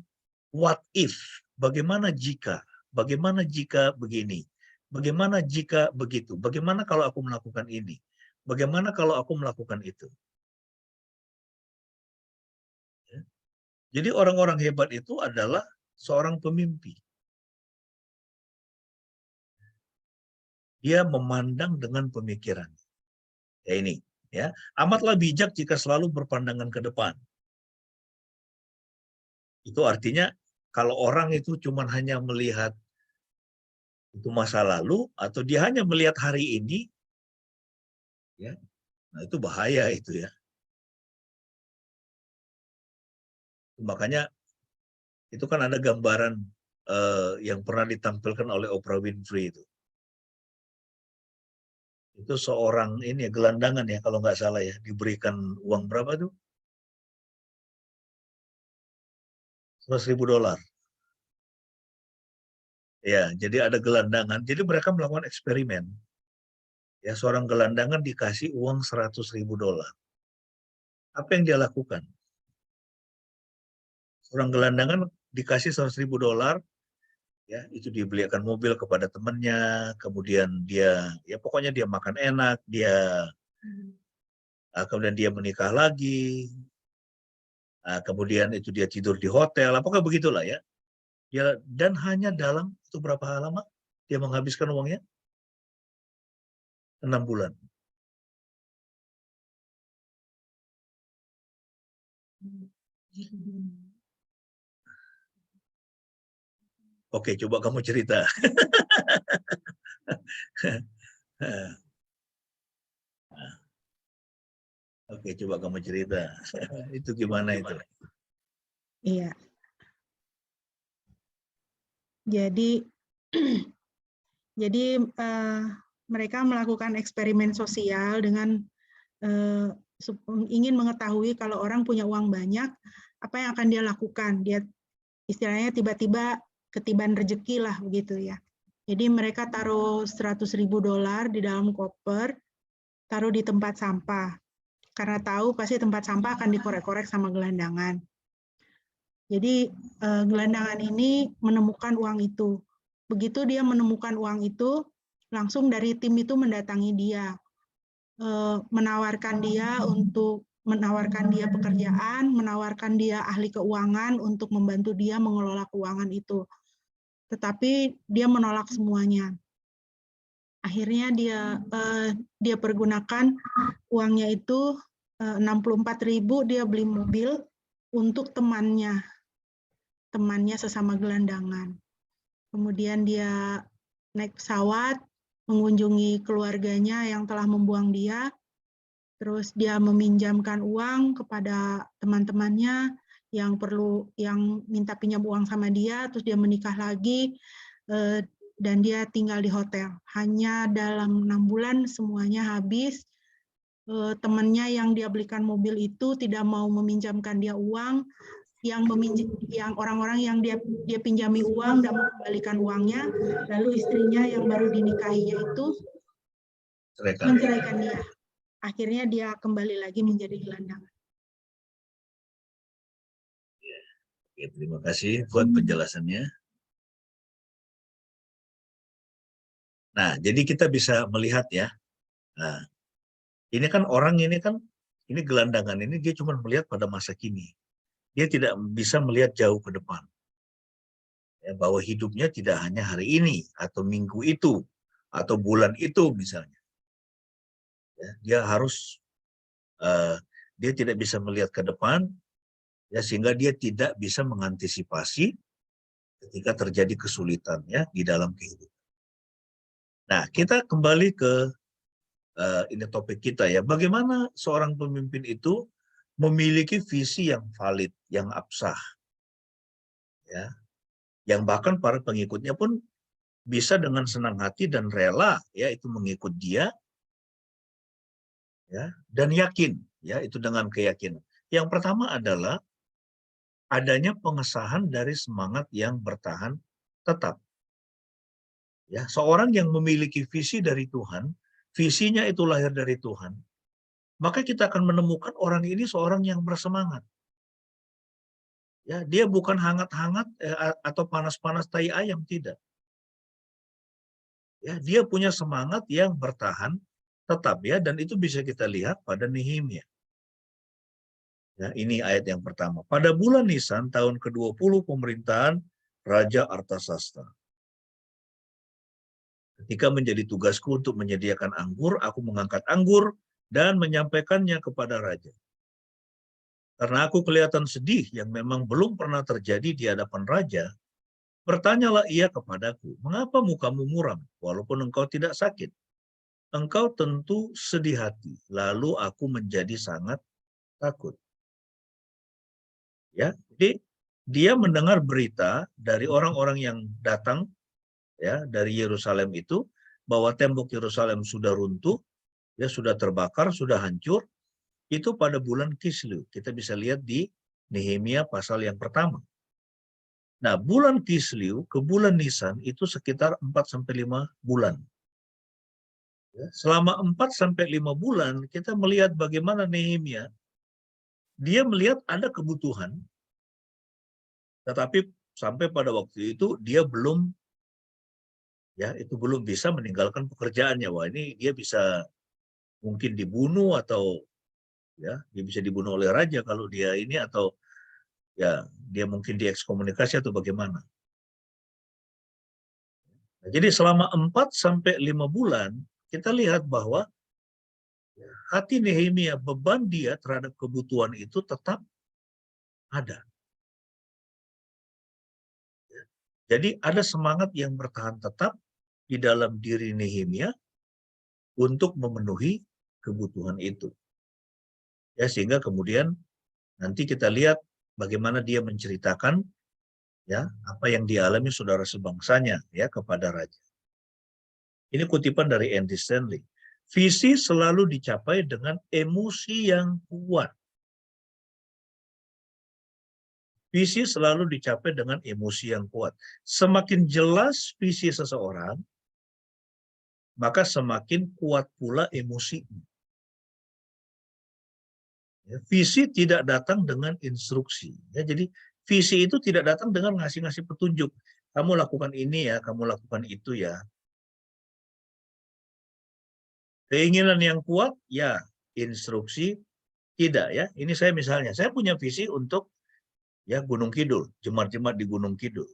Speaker 3: what if? Bagaimana jika? Bagaimana jika begini? Bagaimana jika begitu? Bagaimana kalau aku melakukan ini? Bagaimana kalau aku melakukan itu? Ya. Jadi orang-orang hebat itu adalah seorang pemimpi. Dia memandang dengan pemikiran. Ya ini, ya. Amatlah bijak jika selalu berpandangan ke depan. Itu artinya kalau orang itu cuma hanya melihat itu masa lalu atau dia hanya melihat hari ini, ya, nah itu bahaya itu ya. Makanya itu kan ada gambaran yang pernah ditampilkan oleh Oprah Winfrey itu. Itu seorang ini ya, gelandangan ya kalau nggak salah ya, diberikan uang berapa tuh? $100.000. Ya, jadi ada gelandangan. Jadi mereka melakukan eksperimen. Ya, seorang gelandangan dikasih uang $100.000. Apa yang dia lakukan? Seorang gelandangan dikasih $100.000, ya itu dibelikan mobil kepada temannya, kemudian dia, ya pokoknya dia makan enak, dia kemudian dia menikah lagi, kemudian itu dia tidur di hotel, apakah begitulah ya. Dan hanya dalam itu berapa lama dia menghabiskan uangnya? 6 bulan. Oke, coba kamu cerita. Oke, coba kamu cerita. Itu gimana itu?
Speaker 1: Iya. Jadi mereka melakukan eksperimen sosial dengan ingin mengetahui kalau orang punya uang banyak, apa yang akan dia lakukan. Dia istilahnya tiba-tiba ketiban rezeki lah begitu ya. Jadi mereka taruh $100.000 di dalam koper, taruh di tempat sampah. Karena tahu pasti tempat sampah akan dikorek-korek sama gelandangan. Jadi gelandangan ini menemukan uang itu. Begitu dia menemukan uang itu, langsung dari tim itu mendatangi dia, menawarkan dia pekerjaan, menawarkan dia ahli keuangan untuk membantu dia mengelola keuangan itu. Tetapi dia menolak semuanya. Akhirnya dia pergunakan uangnya itu 64.000 dia beli mobil untuk temannya sesama gelandangan. Kemudian dia naik pesawat, mengunjungi keluarganya yang telah membuang dia, terus dia meminjamkan uang kepada teman-temannya yang minta pinjam uang sama dia, terus dia menikah lagi, dan dia tinggal di hotel. Hanya dalam 6 bulan semuanya habis. Temannya yang dia belikan mobil itu tidak mau meminjamkan dia uang, yang orang-orang yang dia pinjami uang tidak mau kembalikan uangnya, lalu istrinya yang baru dinikahinya itu menceraikan dia. Akhirnya dia kembali lagi menjadi gelandangan.
Speaker 3: Oke, terima kasih buat penjelasannya. Nah, jadi kita bisa melihat ya. Nah, ini kan orang ini gelandangan ini dia cuma melihat pada masa kini. Dia tidak bisa melihat jauh ke depan. Ya, bahwa hidupnya tidak hanya hari ini atau minggu itu atau bulan itu misalnya. Ya, dia tidak bisa melihat ke depan, ya sehingga dia tidak bisa mengantisipasi ketika terjadi kesulitan ya di dalam kehidupan. Nah, kita kembali ke ini topik kita ya. Bagaimana seorang pemimpin itu memiliki visi yang valid, yang absah, ya, yang bahkan para pengikutnya pun bisa dengan senang hati dan rela, ya, itu mengikut dia, ya, dan yakin, ya, itu dengan keyakinan. Yang pertama adalah adanya pengesahan dari semangat yang bertahan tetap. Ya, seorang yang memiliki visi dari Tuhan, visinya itu lahir dari Tuhan, maka kita akan menemukan orang ini seorang yang bersemangat. Ya, dia bukan hangat-hangat atau panas-panas tai ayam, tidak. Ya, dia punya semangat yang bertahan tetap ya, dan itu bisa kita lihat pada Nehemia. Ya, ini ayat yang pertama. Pada bulan Nisan tahun ke-20 pemerintahan Raja Artasasta. Ketika menjadi tugasku untuk menyediakan anggur, aku mengangkat anggur dan menyampaikannya kepada raja. Karena aku kelihatan sedih yang memang belum pernah terjadi di hadapan raja, bertanyalah ia kepadaku, mengapa mukamu muram walaupun engkau tidak sakit? Engkau tentu sedih hati. Lalu aku menjadi sangat takut. Ya, jadi dia mendengar berita dari orang-orang yang datang ya dari Yerusalem itu bahwa tembok Yerusalem sudah runtuh, ya sudah terbakar, sudah hancur. Itu pada bulan Kislew. Kita bisa lihat di Nehemia pasal yang pertama. Nah, bulan Kislew ke bulan Nisan itu sekitar 4-5 bulan. Ya, selama 4-5 bulan kita melihat bagaimana Nehemia dia melihat ada kebutuhan, tetapi sampai pada waktu itu dia belum bisa meninggalkan pekerjaannya. Wah, ini dia bisa mungkin dibunuh atau ya dia bisa dibunuh oleh raja kalau dia ini, atau ya dia mungkin diekskomunikasi atau bagaimana. Nah, jadi selama 4-5 bulan kita lihat bahwa hati Nehemia, beban dia terhadap kebutuhan itu tetap ada. Jadi ada semangat yang bertahan tetap di dalam diri Nehemia untuk memenuhi kebutuhan itu. Ya, sehingga kemudian nanti kita lihat bagaimana dia menceritakan ya apa yang dialami saudara sebangsanya ya kepada raja. Ini kutipan dari Andy Stanley. Visi selalu dicapai dengan emosi yang kuat. Visi selalu dicapai dengan emosi yang kuat. Semakin jelas visi seseorang, maka semakin kuat pula emosinya. Ya, visi tidak datang dengan instruksi. Ya, jadi visi itu tidak datang dengan ngasih-ngasih petunjuk. Kamu lakukan ini ya, kamu lakukan itu ya. Keinginan yang kuat, ya. Instruksi, tidak ya. Ini saya misalnya, saya punya visi untuk ya Gunung Kidul, jemaat-jemaat di Gunung Kidul.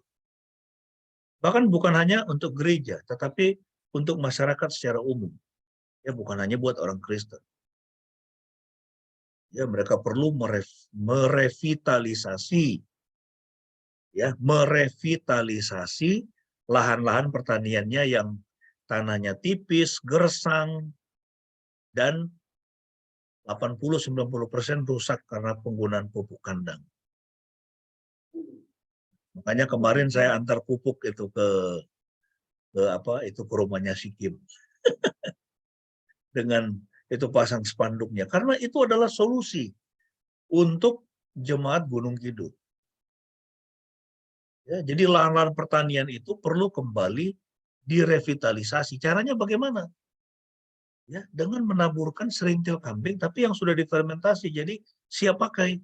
Speaker 3: Bahkan bukan hanya untuk gereja, tetapi untuk masyarakat secara umum. Ya, bukan hanya buat orang Kristen. Ya, mereka perlu merevitalisasi lahan-lahan pertaniannya yang tanahnya tipis, gersang, dan 80-90% rusak karena penggunaan pupuk kandang. Makanya kemarin saya antar pupuk itu ke rumahnya Sikim. Dengan itu pasang spanduknya. Karena itu adalah solusi untuk jemaat Gunung Kidul. Ya, jadi lahan-lahan pertanian itu perlu kembali direvitalisasi. Caranya bagaimana? Ya, dengan menaburkan serintil kambing, tapi yang sudah difermentasi, jadi siap pakai.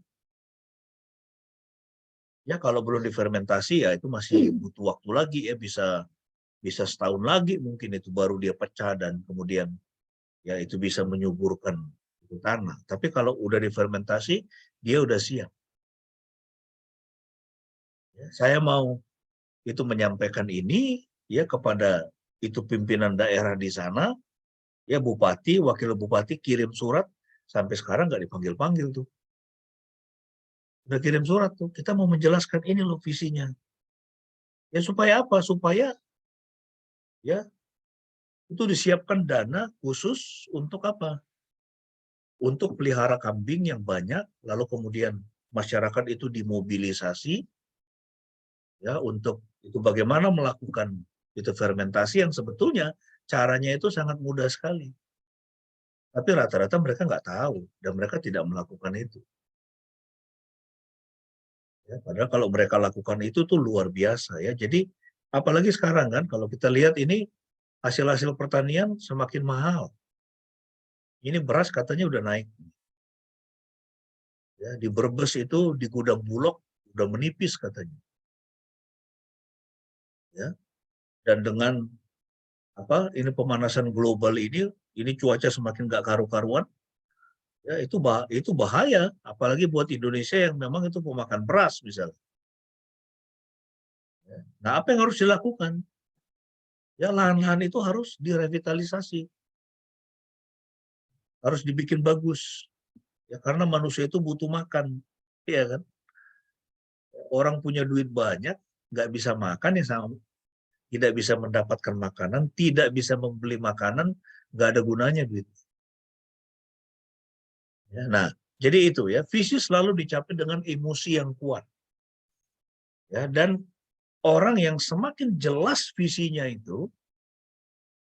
Speaker 3: Ya, kalau belum difermentasi ya itu masih butuh waktu lagi ya, bisa setahun lagi mungkin itu baru dia pecah dan kemudian ya itu bisa menyuburkan itu tanah. Tapi kalau udah difermentasi, dia udah siap. Ya, saya mau itu menyampaikan ini ya kepada itu pimpinan daerah di sana, ya bupati, wakil bupati kirim surat, sampai sekarang nggak dipanggil-panggil tuh. Udah kirim surat tuh, kita mau menjelaskan ini loh visinya. Ya supaya apa? Supaya ya itu disiapkan dana khusus untuk apa? Untuk pelihara kambing yang banyak, lalu kemudian masyarakat itu dimobilisasi ya untuk itu bagaimana melakukan itu fermentasi yang sebetulnya caranya itu sangat mudah sekali. Tapi rata-rata mereka nggak tahu dan mereka tidak melakukan itu. Ya, padahal kalau mereka lakukan itu tuh luar biasa ya. Jadi apalagi sekarang kan kalau kita lihat ini hasil-hasil pertanian semakin mahal. Ini beras katanya udah naik. Ya, di Brebes itu di gudang Bulog udah menipis katanya. Ya. Dan dengan ini pemanasan global ini cuaca semakin nggak karu-karuan. Ya, itu bahaya, apalagi buat Indonesia yang memang itu pemakan beras misalnya. Ya. Nah, apa yang harus dilakukan? Ya, lahan-lahan itu harus direvitalisasi. Harus dibikin bagus. Ya, karena manusia itu butuh makan. Ya kan? Orang punya duit banyak, nggak bisa makan ya sama, tidak bisa mendapatkan makanan, tidak bisa membeli makanan, nggak ada gunanya duit. Ya, nah, jadi itu ya, visi selalu dicapai dengan emosi yang kuat. Ya, dan orang yang semakin jelas visinya itu,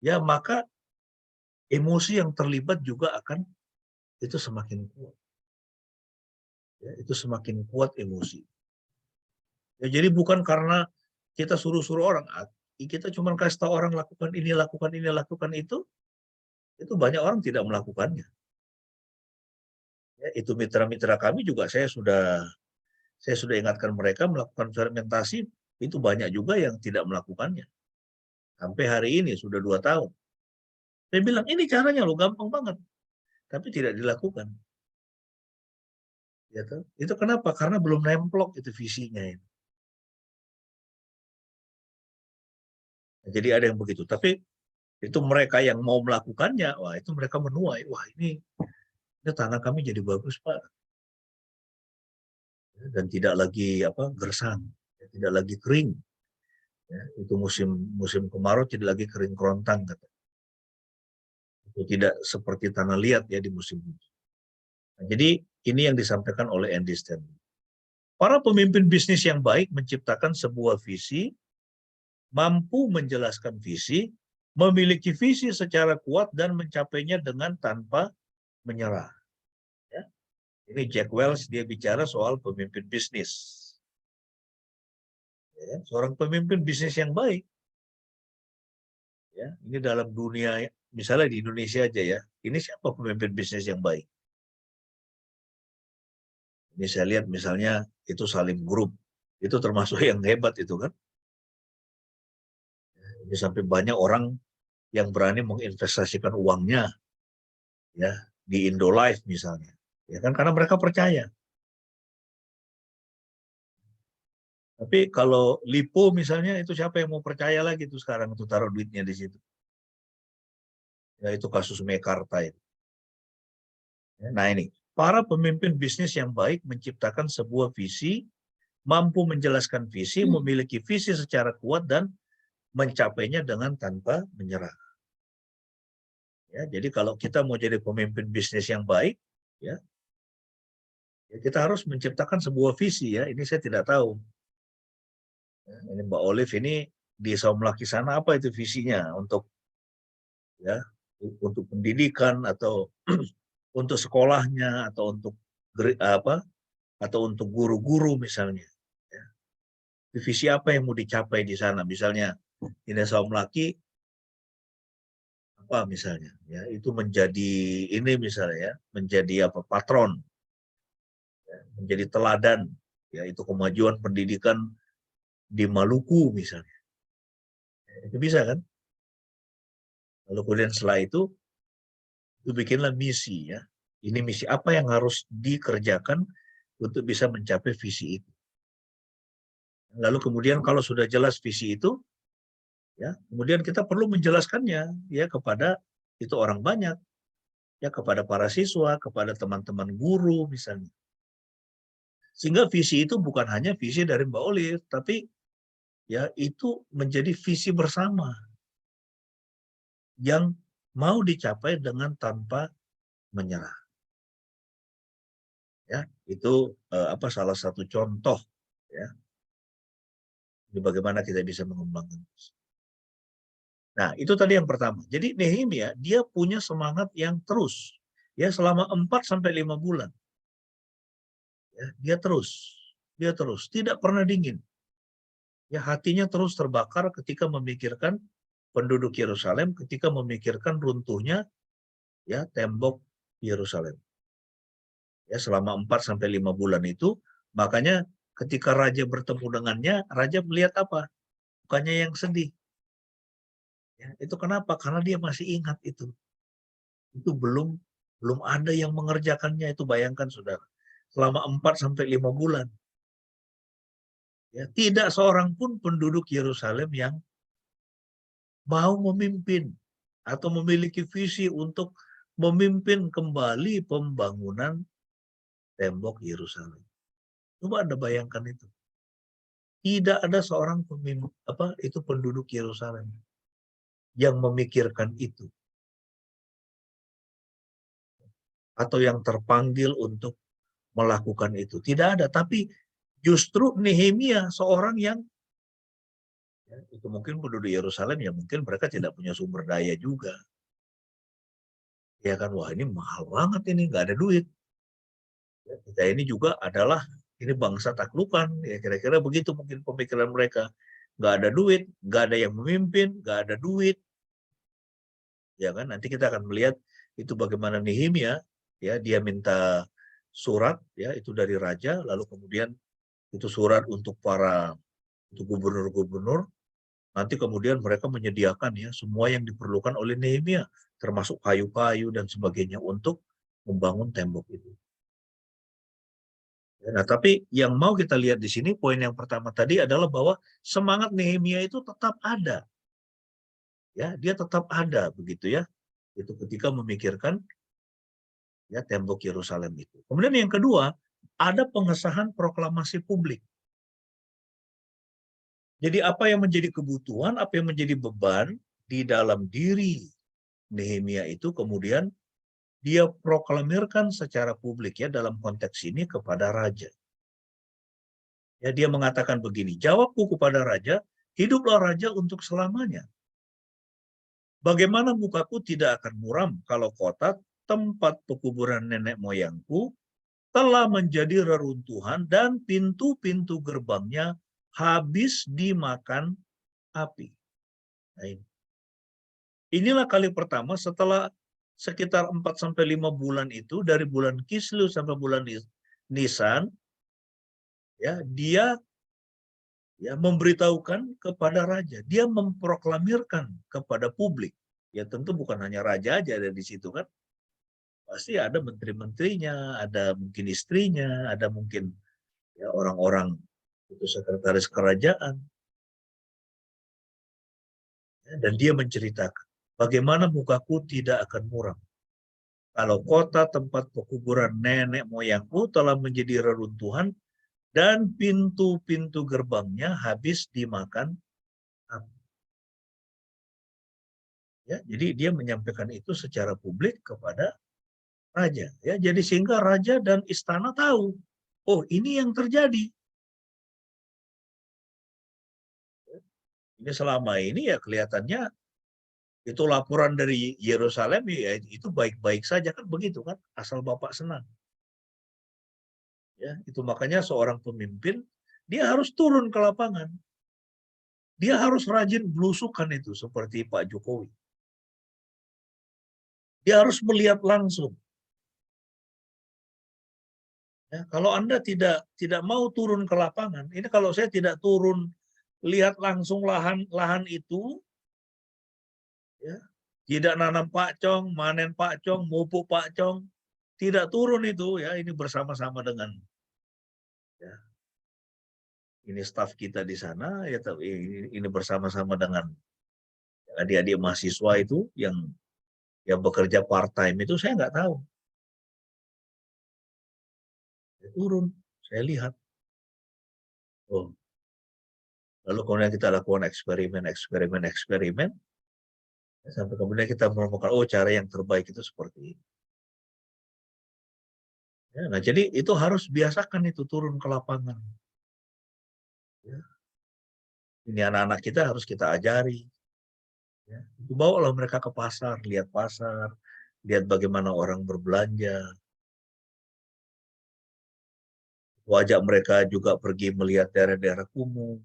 Speaker 3: ya maka emosi yang terlibat juga akan itu semakin kuat. Ya, itu semakin kuat emosi. Ya, jadi bukan karena kita suruh-suruh orang, kita cuma kasih tahu orang lakukan ini, lakukan itu banyak orang tidak melakukannya. Ya, itu mitra-mitra kami juga saya sudah ingatkan mereka melakukan fermentasi, itu banyak juga yang tidak melakukannya. Sampai hari ini sudah 2 tahun. Saya bilang, ini caranya loh, gampang banget. Tapi tidak dilakukan. Ya, itu kenapa? Karena belum nemplok itu visinya. Jadi ada yang begitu. Tapi itu mereka yang mau melakukannya, wah itu mereka menuai. Wah ini tanah kami jadi bagus Pak. Dan tidak lagi gersang, tidak lagi kering. Ya, itu musim kemarau tidak lagi kering kerontang. Itu tidak seperti tanah liat ya di musim hujan. Nah, jadi ini yang disampaikan oleh Andy Stanley. Para pemimpin bisnis yang baik menciptakan sebuah visi, mampu menjelaskan visi, memiliki visi secara kuat dan mencapainya dengan tanpa menyerah. Ya. Ini Jack Welch, dia bicara soal pemimpin bisnis. Ya, seorang pemimpin bisnis yang baik. Ya, ini dalam dunia, misalnya di Indonesia aja ya, ini siapa pemimpin bisnis yang baik? Ini saya lihat misalnya itu Salim Group, itu termasuk yang hebat itu kan. Ini sampai banyak orang yang berani menginvestasikan uangnya ya di Indolife misalnya. Ya kan karena mereka percaya. Tapi kalau Lipo misalnya itu siapa yang mau percaya lagi tuh sekarang itu taruh duitnya di situ. Ya itu kasus Mekarta itu. Nah ini, para pemimpin bisnis yang baik menciptakan sebuah visi, mampu menjelaskan visi, memiliki visi secara kuat dan mencapainya dengan tanpa menyerah. Ya, jadi kalau kita mau jadi pemimpin bisnis yang baik, ya kita harus menciptakan sebuah visi ya. Ini saya tidak tahu. Ya, ini Mbak Olive ini di Saumlaki sana apa itu visinya untuk pendidikan atau untuk sekolahnya atau untuk untuk guru-guru misalnya. Ya. Visi apa yang mau dicapai di sana? Misalnya di Saumlaki apa misalnya? Ya itu menjadi ini misalnya ya, menjadi patron. Menjadi teladan, yaitu kemajuan pendidikan di Maluku misalnya. Itu bisa kan? Lalu kemudian setelah itu bikinlah misi ya. Ini misi apa yang harus dikerjakan untuk bisa mencapai visi itu. Lalu kemudian kalau sudah jelas visi itu, ya kemudian kita perlu menjelaskannya ya kepada itu orang banyak, ya kepada para siswa, kepada teman-teman guru misalnya. Sehingga visi itu bukan hanya visi dari Mbak Olive, tapi ya itu menjadi visi bersama yang mau dicapai dengan tanpa menyerah. Ya, itu salah satu contoh ya di bagaimana kita bisa mengembangkan. Nah, itu tadi yang pertama. Jadi Nehemia dia punya semangat yang terus ya selama 4 sampai 5 bulan. Ya, dia terus tidak pernah dingin. Ya, hatinya terus terbakar ketika memikirkan penduduk Yerusalem, ketika memikirkan runtuhnya ya tembok Yerusalem. Ya selama 4 sampai 5 bulan itu, makanya ketika raja bertemu dengannya, raja melihat apa? Bukannya yang sedih. Ya, itu kenapa? Karena dia masih ingat itu. Itu belum ada yang mengerjakannya, itu bayangkan Saudara. Selama 4 sampai 5 bulan. Ya, tidak seorang pun penduduk Yerusalem yang mau memimpin atau memiliki visi untuk memimpin kembali pembangunan tembok Yerusalem. Coba Anda bayangkan itu. Tidak ada seorang penduduk Yerusalem yang memikirkan itu. Atau yang terpanggil untuk melakukan itu. Tidak ada. Tapi Justru Nehemia seorang yang itu mungkin penduduk Yerusalem ya mungkin mereka tidak punya sumber daya juga. Ya kan, wah ini mahal banget ini, nggak ada duit. Ya, kita ini juga adalah ini bangsa taklukan, ya kira-kira begitu mungkin pemikiran mereka. Nggak ada duit, nggak ada yang memimpin, nggak ada duit. Ya kan, nanti kita akan melihat itu bagaimana Nehemia, ya dia minta surat, ya itu dari raja, lalu kemudian itu surat untuk untuk gubernur-gubernur. Nanti kemudian mereka menyediakan ya semua yang diperlukan oleh Nehemia, termasuk kayu-kayu dan sebagainya untuk membangun tembok itu. Nah, tapi yang mau kita lihat di sini, poin yang pertama tadi adalah bahwa semangat Nehemia itu tetap ada. Ya, dia tetap ada begitu ya. Itu ketika memikirkan ya tembok Yerusalem itu. Kemudian yang kedua, ada pengesahan proklamasi publik. Jadi apa yang menjadi kebutuhan, apa yang menjadi beban di dalam diri Nehemia itu kemudian dia proklamirkan secara publik ya dalam konteks ini kepada raja. Ya dia mengatakan begini, jawabku kepada raja, hiduplah raja untuk selamanya. Bagaimana mukaku tidak akan muram kalau kota tempat pekuburan nenek moyangku telah menjadi reruntuhan dan pintu-pintu gerbangnya habis dimakan api. Nah, inilah kali pertama setelah sekitar 4-5 bulan itu, dari bulan Kislew sampai bulan Nisan, ya dia ya memberitahukan kepada raja, dia memproklamirkan kepada publik. Ya tentu bukan hanya raja aja ada di situ kan, pasti ada menteri-menterinya, ada mungkin istrinya, ada mungkin ya orang-orang itu sekretaris kerajaan. Ya, dan dia menceritakan, bagaimana mukaku tidak akan muram kalau kota tempat pekuburan nenek moyangku telah menjadi reruntuhan dan pintu-pintu gerbangnya habis dimakan api. Ya, jadi dia menyampaikan itu secara publik kepada raja. Ya, jadi sehingga raja dan istana tahu, oh ini yang terjadi. Ini selama ini ya kelihatannya itu laporan dari Yerusalem ya itu baik-baik saja kan begitu kan, asal Bapak senang. Ya, itu makanya seorang pemimpin dia harus turun ke lapangan. Dia harus rajin belusukan itu seperti Pak Jokowi. Dia harus melihat langsung. Ya, kalau Anda tidak mau turun ke lapangan, ini kalau saya tidak turun lihat langsung lahan itu, ya, tidak nanam pakcong, manen pakcong, mupuk pakcong, tidak turun itu ya ini bersama-sama dengan ya, ini staf kita di sana ya ini bersama-sama dengan adik-adik mahasiswa itu yang bekerja part time itu saya nggak tahu. Saya turun, saya lihat. Oh, lalu kemudian kita lakukan eksperimen, sampai kemudian kita menemukan, oh cara yang terbaik itu seperti ini. Ya, nah jadi itu harus biasakan itu turun ke lapangan. Ya. Ini anak-anak kita harus kita ajari. Ya. Bawalah mereka ke pasar, lihat bagaimana orang berbelanja. Wajah mereka juga pergi melihat daerah-daerah kumuh.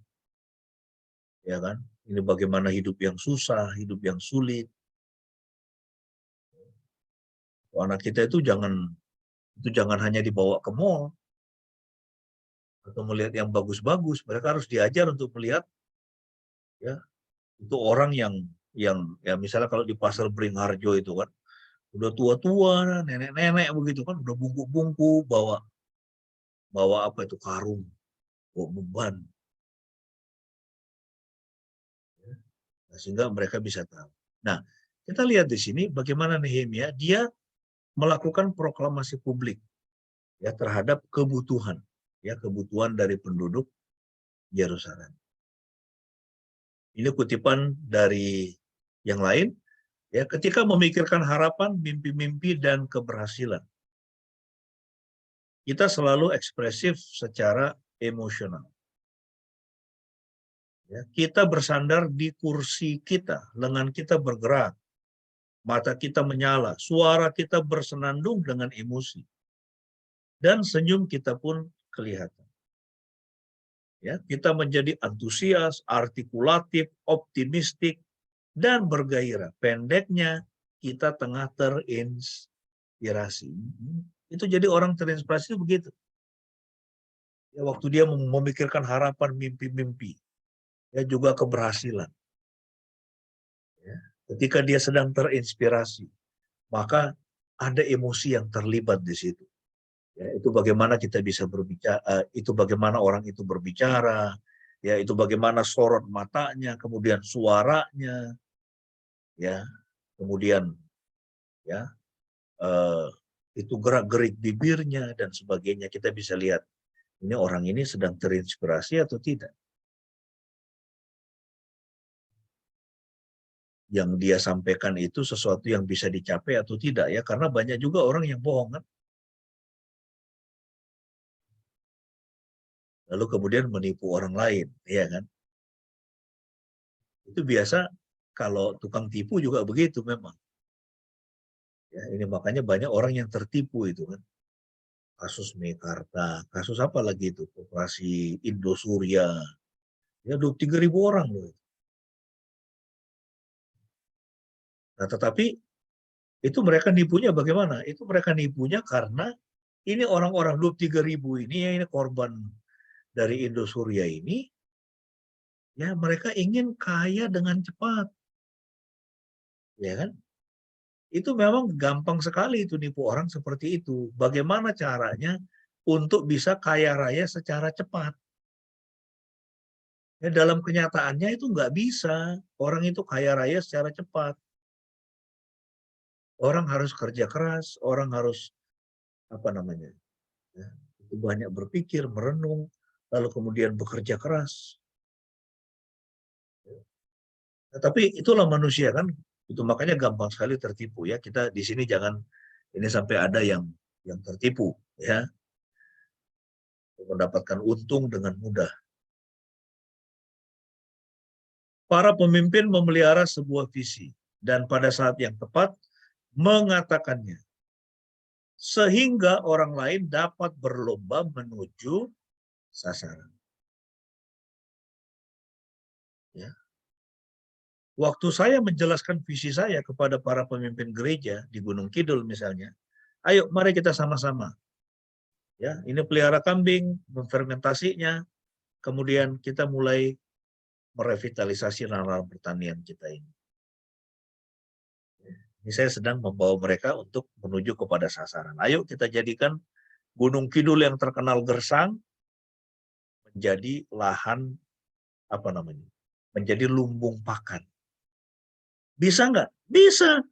Speaker 3: Ya kan? Ini bagaimana hidup yang susah, hidup yang sulit. Anak kita itu jangan hanya dibawa ke mall atau melihat yang bagus-bagus. Mereka harus diajar untuk melihat ya itu orang yang ya misalnya kalau di pasar Beringharjo itu kan udah tua-tua, nenek-nenek begitu kan, udah bungkuk-bungkuk bawa apa itu karung, bawa beban. Nah, sehingga mereka bisa tahu. Nah, kita lihat di sini bagaimana Nehemia dia melakukan proklamasi publik ya terhadap kebutuhan dari penduduk Yerusalem. Ini kutipan dari yang lain ya, ketika memikirkan harapan, mimpi-mimpi dan keberhasilan. Kita selalu ekspresif secara emosional. Ya, kita bersandar di kursi kita, lengan kita bergerak, mata kita menyala, suara kita bersenandung dengan emosi, dan senyum kita pun kelihatan. Ya, kita menjadi antusias, artikulatif, optimistik, dan bergairah. Pendeknya, kita tengah terinspirasi. Itu jadi orang terinspirasi itu begitu. Ya, waktu dia memikirkan harapan, mimpi-mimpi, ya juga keberhasilan. Ya, ketika dia sedang terinspirasi, maka ada emosi yang terlibat di situ. Ya, itu bagaimana kita bisa berbicara, itu bagaimana orang itu berbicara, ya itu bagaimana sorot matanya, kemudian suaranya, ya, kemudian ya itu gerak-gerik bibirnya dan sebagainya. Kita bisa lihat ini orang ini sedang terinspirasi atau tidak. Yang dia sampaikan itu sesuatu yang bisa dicapai atau tidak ya, karena banyak juga orang yang bohong kan. Lalu kemudian menipu orang lain, ya kan? Itu biasa kalau tukang tipu juga begitu memang. Ya, ini makanya banyak orang yang tertipu itu kan. Kasus Mekarta, kasus apa lagi itu? Operasi Indosuria. Ya 23.000 orang loh. Nah, tetapi itu mereka nipunya bagaimana? Itu mereka nipunya karena ini orang-orang 23.000 ini korban dari Indosuria ini, ya mereka ingin kaya dengan cepat. Ya kan? Itu memang gampang sekali itu nipu orang seperti itu. Bagaimana caranya untuk bisa kaya raya secara cepat? Ya, dalam kenyataannya itu nggak bisa. Orang itu kaya raya secara cepat. Orang harus kerja keras, orang harus apa namanya? Ya, itu banyak berpikir, merenung, lalu kemudian bekerja keras. Nah, tapi itulah manusia kan. Itu makanya gampang sekali tertipu ya. Kita di sini jangan ini sampai ada yang tertipu ya, mendapatkan untung dengan mudah. Para pemimpin memelihara sebuah visi dan pada saat yang tepat mengatakannya, sehingga orang lain dapat berlomba menuju sasaran. Ya. Waktu saya menjelaskan visi saya kepada para pemimpin gereja di Gunung Kidul misalnya, ayo mari kita sama-sama. Ya, ini pelihara kambing, memfermentasinya, kemudian kita mulai merevitalisasi lahan pertanian kita ini. Ini saya sedang membawa mereka untuk menuju kepada sasaran. Ayo kita jadikan Gunung Kidul yang terkenal gersang menjadi lahan apa namanya? Menjadi lumbung pakan. Bisa nggak? Bisa.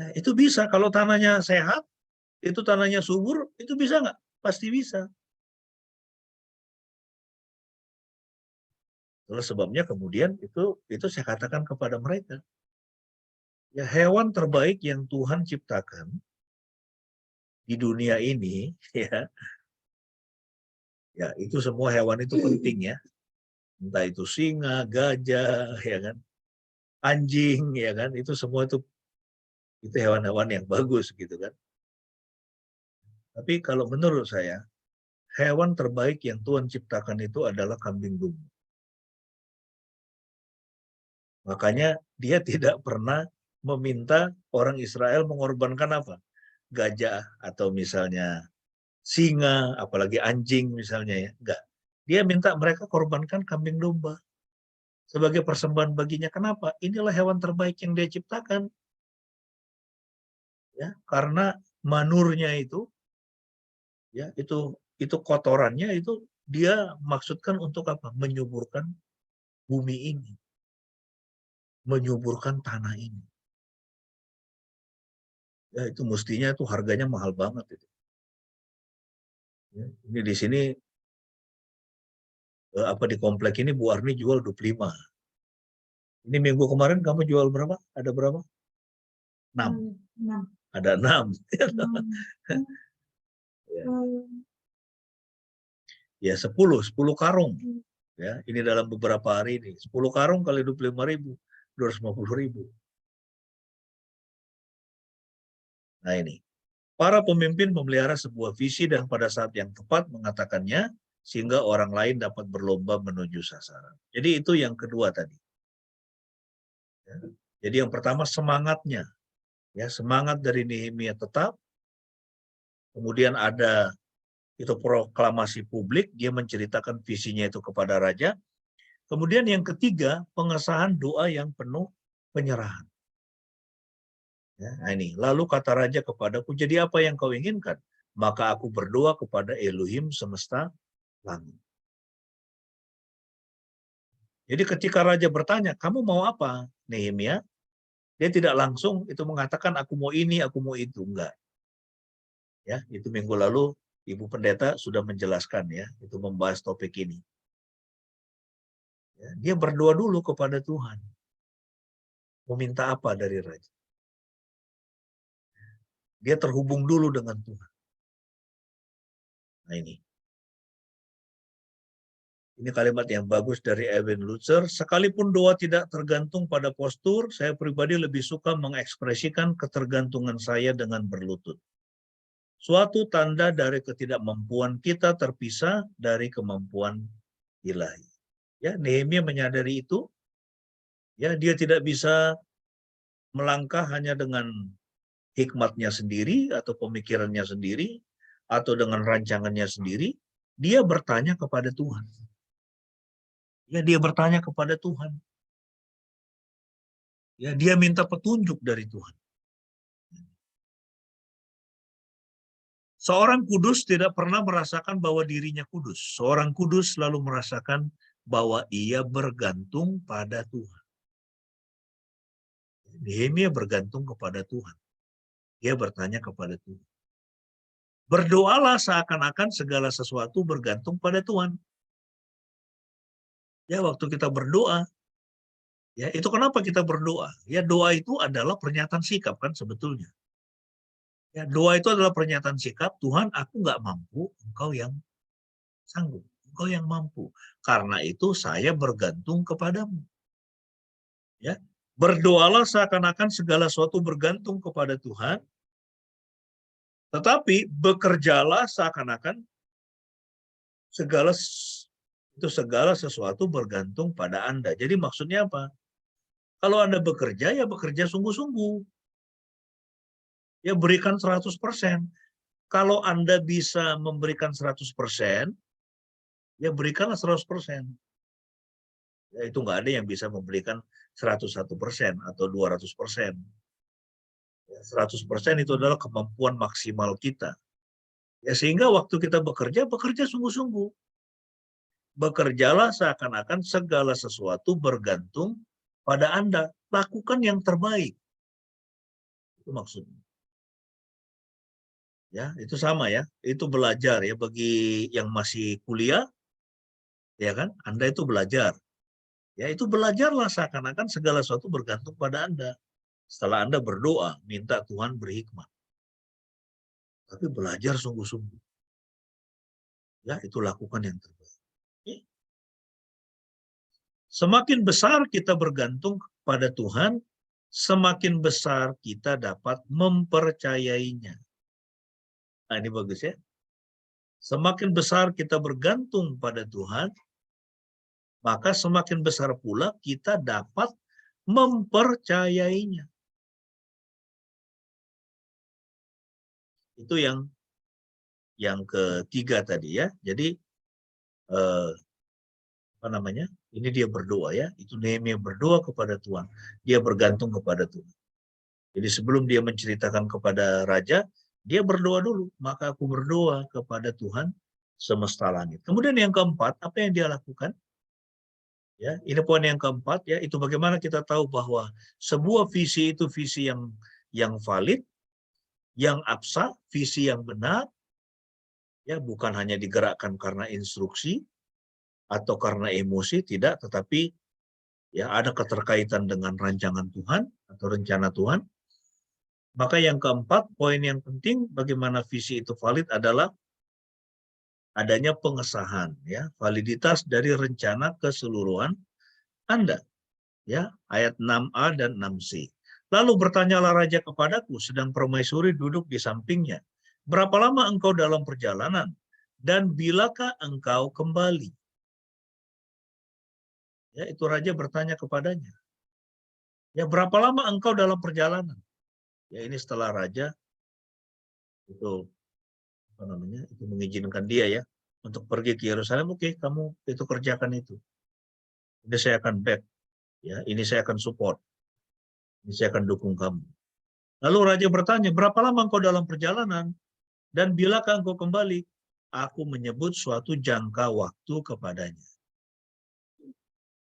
Speaker 3: Nah, itu bisa. Kalau tanahnya sehat, itu tanahnya subur, itu bisa nggak? Pasti bisa. Itulah sebabnya kemudian itu saya katakan kepada mereka. Ya, hewan terbaik yang Tuhan ciptakan di dunia ini, ya itu semua hewan itu penting ya. Entah itu singa, gajah, ya kan, anjing, ya kan, itu semua itu hewan-hewan yang bagus gitu kan. Tapi kalau menurut saya, hewan terbaik yang Tuhan ciptakan itu adalah kambing domba. Makanya dia tidak pernah meminta orang Israel mengorbankan apa? Gajah atau misalnya singa, apalagi anjing misalnya ya. Enggak. Dia minta mereka korbankan kambing domba sebagai persembahan baginya. Kenapa? Inilah hewan terbaik yang dia ciptakan. Ya, karena manurnya itu ya itu kotorannya itu dia maksudkan untuk apa? Menyuburkan bumi ini. Menyuburkan tanah ini. Ya itu mestinya itu harganya mahal banget itu. Ya, ini di sini apa di komplek ini Bu Arni jual 25. Ini minggu kemarin kamu jual berapa? Ada berapa? 6.
Speaker 1: 6.
Speaker 3: Ada 6. Ya. Ya 10 karung. Ya, ini dalam beberapa hari ini. 10 karung kali 25.000, 250.000. Nah ini. Para pemimpin memelihara sebuah visi dan pada saat yang tepat mengatakannya sehingga orang lain dapat berlomba menuju sasaran. Jadi itu yang kedua tadi. Ya. Jadi yang pertama semangatnya. Ya, semangat dari Nehemia tetap. Kemudian ada itu proklamasi publik, dia menceritakan visinya itu kepada raja. Kemudian yang ketiga, pengesahan doa yang penuh penyerahan. Ya, nah ini, lalu kata raja kepadaku, jadi apa yang kau inginkan? Maka aku berdoa kepada Elohim semesta langit. Jadi ketika raja bertanya, kamu mau apa, Nehemia? Dia tidak langsung itu mengatakan, aku mau ini, aku mau itu. Enggak. Ya, itu minggu lalu Ibu Pendeta sudah menjelaskan ya, itu membahas topik ini. Ya, dia berdoa dulu kepada Tuhan. Meminta apa dari raja? Dia terhubung dulu dengan Tuhan. Nah ini. Ini kalimat yang bagus dari Erwin Lutzer. Sekalipun doa tidak tergantung pada postur, saya pribadi lebih suka mengekspresikan ketergantungan saya dengan berlutut. Suatu tanda dari ketidakmampuan kita terpisah dari kemampuan ilahi. Ya, Nehemia menyadari itu. Ya, dia tidak bisa melangkah hanya dengan hikmatnya sendiri atau pemikirannya sendiri atau dengan rancangannya sendiri. Dia bertanya kepada Tuhan. Ya, dia bertanya kepada Tuhan. Ya, dia minta petunjuk dari Tuhan. Seorang kudus tidak pernah merasakan bahwa dirinya kudus. Seorang kudus selalu merasakan bahwa ia bergantung pada Tuhan. Nehemia bergantung kepada Tuhan. Dia bertanya kepada Tuhan. Berdoalah seakan-akan segala sesuatu bergantung pada Tuhan. Ya, waktu kita berdoa, ya itu kenapa kita berdoa? Ya, doa itu adalah pernyataan sikap kan sebetulnya. Ya, doa itu adalah pernyataan sikap, Tuhan aku nggak mampu, Engkau yang sanggup, Engkau yang mampu. Karena itu saya bergantung kepadamu. Ya, berdoalah seakan-akan segala sesuatu bergantung kepada Tuhan, tetapi bekerjalah seakan-akan segala sesuatu bergantung pada Anda. Jadi maksudnya apa? Kalau Anda bekerja, ya bekerja sungguh-sungguh. Ya berikan 100%. Kalau Anda bisa memberikan 100%, ya berikanlah 100%. Ya, itu nggak ada yang bisa memberikan 101% atau 200%. Ya, 100% itu adalah kemampuan maksimal kita. Ya, sehingga waktu kita bekerja sungguh-sungguh. Bekerjalah seakan-akan segala sesuatu bergantung pada Anda. Lakukan yang terbaik. Itu maksudnya. Ya, itu sama ya. Itu belajar ya bagi yang masih kuliah, ya kan? Anda itu belajar. Ya, itu belajarlah seakan-akan segala sesuatu bergantung pada Anda. Setelah Anda berdoa, minta Tuhan berhikmat. Tapi belajar sungguh-sungguh. Ya, itu lakukan yang terbaik. Ya. Semakin besar kita bergantung pada Tuhan, semakin besar kita dapat mempercayainya. Nah, ini bagus ya. Semakin besar kita bergantung pada Tuhan, maka semakin besar pula kita dapat mempercayainya. Itu yang ketiga tadi ya. Jadi apa namanya? Ini dia berdoa ya. Itu Nehemia berdoa kepada Tuhan. Dia bergantung kepada Tuhan. Jadi sebelum dia menceritakan kepada raja, dia berdoa dulu. Maka aku berdoa kepada Tuhan semesta langit. Kemudian yang keempat, apa yang dia lakukan? Ya, ini poin yang keempat ya, itu bagaimana kita tahu bahwa sebuah visi itu visi yang valid, yang absah, visi yang benar, ya bukan hanya digerakkan karena instruksi atau karena emosi, tidak, tetapi ya ada keterkaitan dengan rancangan Tuhan atau rencana Tuhan. Maka yang keempat, poin yang penting bagaimana visi itu valid adalah adanya pengesahan, ya, validitas dari rencana keseluruhan Anda, ya, ayat 6a dan 6c. Lalu bertanyalah raja kepadaku, sedang permaisuri duduk di sampingnya, berapa lama engkau dalam perjalanan, dan bilakah engkau kembali? Ya, itu raja bertanya kepadanya. Ya, berapa lama engkau dalam perjalanan? Ya, ini setelah raja itu itu mengizinkan dia, ya, untuk pergi ke Yerusalem. Oke, kamu itu kerjakan itu. Ini saya akan back, ya, ini saya akan support, ini saya akan dukung kamu. Lalu raja bertanya, berapa lama engkau dalam perjalanan, dan bilakah engkau kembali? Aku menyebut suatu jangka waktu kepadanya.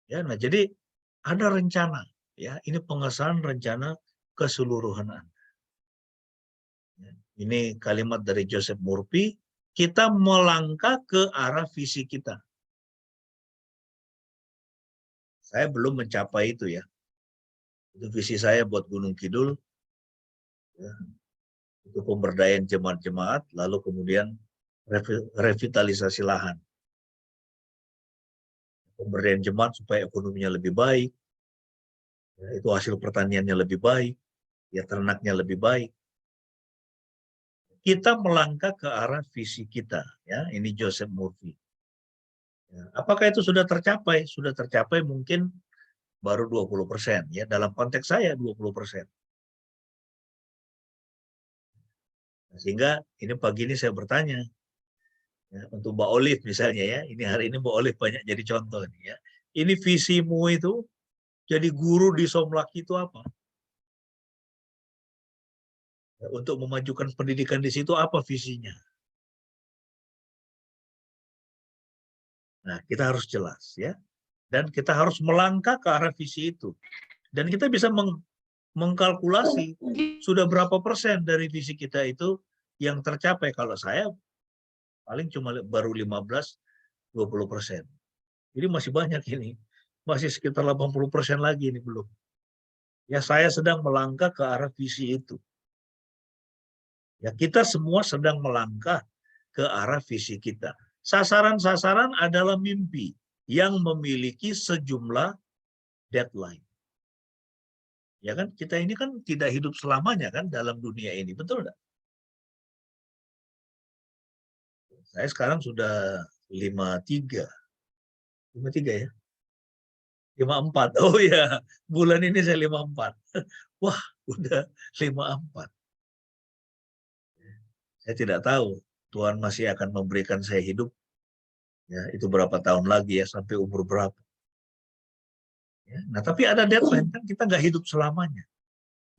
Speaker 3: Ya, nah jadi ada rencana, ya, ini pengesahan rencana keseluruhan Anda. Ya, ini kalimat dari Joseph Murphy, kita melangkah ke arah visi kita. Saya belum mencapai itu, ya. Itu visi saya buat Gunung Kidul, ya, itu pemberdayaan jemaat-jemaat, lalu kemudian revitalisasi lahan. Pemberdayaan jemaat supaya ekonominya lebih baik, ya, itu hasil pertaniannya lebih baik, ya, ternaknya lebih baik. Kita melangkah ke arah visi kita, ya, ini Joseph Murphy. Ya, apakah itu sudah tercapai? Sudah tercapai mungkin baru 20%, ya, dalam konteks saya 20%. Sehingga ini pagi ini saya bertanya, ya, untuk Mbak Olive misalnya, ya, ini hari ini Mbak Olive banyak jadi contoh nih, ya. Ini visimu itu jadi guru di Somlaki itu apa? Ya, untuk memajukan pendidikan di situ apa visinya? Nah, kita harus jelas, ya. Dan kita harus melangkah ke arah visi itu. Dan kita bisa mengkalkulasi sudah berapa persen dari visi kita itu yang tercapai. Kalau saya paling cuma baru 15-20%. Jadi masih banyak ini. Masih sekitar 80% lagi ini belum. Ya, saya sedang melangkah ke arah visi itu. Ya, kita semua sedang melangkah ke arah visi kita. Sasaran-sasaran adalah mimpi yang memiliki sejumlah deadline. Ya kan, kita ini kan tidak hidup selamanya kan dalam dunia ini, betul enggak? Saya sekarang sudah 53. 53 ya? 54. Oh ya, bulan ini saya 54. Wah, udah 54. Saya tidak tahu Tuhan masih akan memberikan saya hidup, ya, itu berapa tahun lagi, ya, sampai umur berapa. Ya, nah, tapi ada deadline, kan kita nggak hidup selamanya.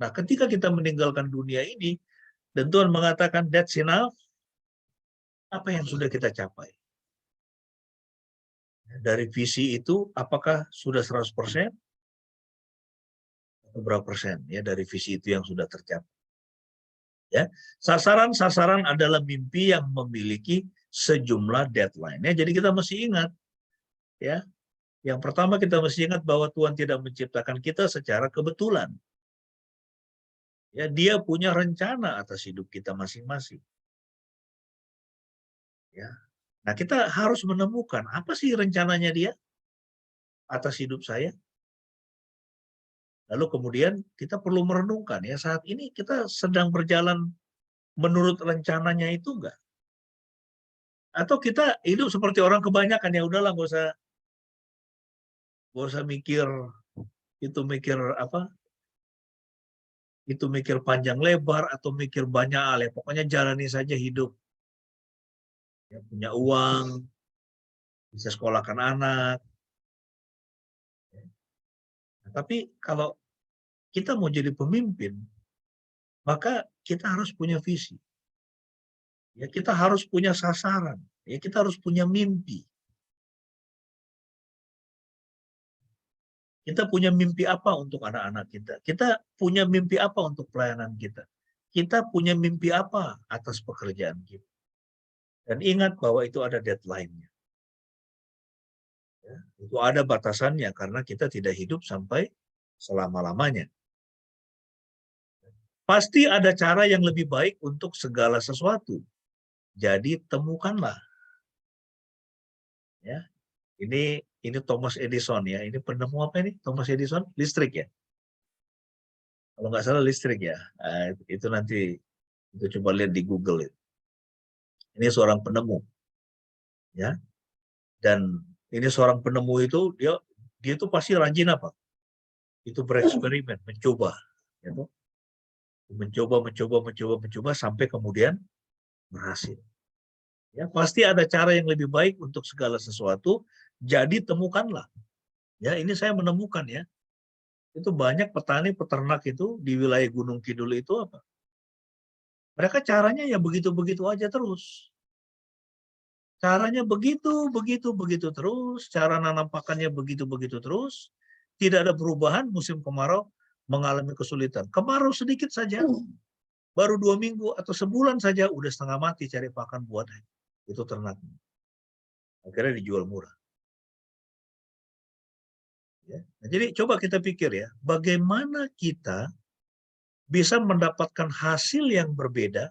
Speaker 3: Nah, ketika kita meninggalkan dunia ini, dan Tuhan mengatakan that's enough, apa yang sudah kita capai? Dari visi itu, apakah sudah 100%? Atau berapa persen, ya, dari visi itu yang sudah tercapai? Ya, sasaran-sasaran adalah mimpi yang memiliki sejumlah deadline. Ya, jadi kita mesti ingat, ya. Yang pertama kita mesti ingat bahwa Tuhan tidak menciptakan kita secara kebetulan. Ya, Dia punya rencana atas hidup kita masing-masing. Ya. Nah, kita harus menemukan apa sih rencananya Dia atas hidup saya. Lalu kemudian kita perlu merenungkan, ya, saat ini kita sedang berjalan menurut rencananya itu enggak? Atau kita hidup seperti orang kebanyakan, ya udahlah, nggak usah mikir apa, itu mikir panjang lebar atau mikir banyak hal, ya, pokoknya jalani saja hidup. Ya, punya uang, bisa sekolahkan anak. Nah, tapi kalau kita mau jadi pemimpin, maka kita harus punya visi. Ya, kita harus punya sasaran. Ya, kita harus punya mimpi. Kita punya mimpi apa untuk anak-anak kita? Kita punya mimpi apa untuk pelayanan kita? Kita punya mimpi apa atas pekerjaan kita? Dan ingat bahwa itu ada deadline-nya. Ya, itu ada batasannya karena kita tidak hidup sampai selama-lamanya. Pasti ada cara yang lebih baik untuk segala sesuatu. Jadi temukanlah. Ya, ini Thomas Edison ya. Ini penemu apa ini? Thomas Edison listrik ya. Kalau nggak salah listrik ya. Itu nanti itu coba lihat di Google itu. Ini seorang penemu ya. Dan ini seorang penemu itu dia itu pasti rajin apa? Itu bereksperimen, mencoba, gitu. Mencoba sampai kemudian berhasil. Ya, pasti ada cara yang lebih baik untuk segala sesuatu, jadi temukanlah. Ya, ini saya menemukan ya. Itu banyak petani peternak itu di wilayah Gunung Kidul itu apa? Mereka caranya ya begitu-begitu aja terus. Caranya begitu terus, cara nanam pakannya begitu-begitu terus, tidak ada perubahan, musim kemarau mengalami kesulitan. Kemarau sedikit saja, baru 2 minggu atau sebulan saja udah setengah mati cari pakan buat itu ternak. Akhirnya dijual murah. Ya. Nah, jadi coba kita pikir ya, bagaimana kita bisa mendapatkan hasil yang berbeda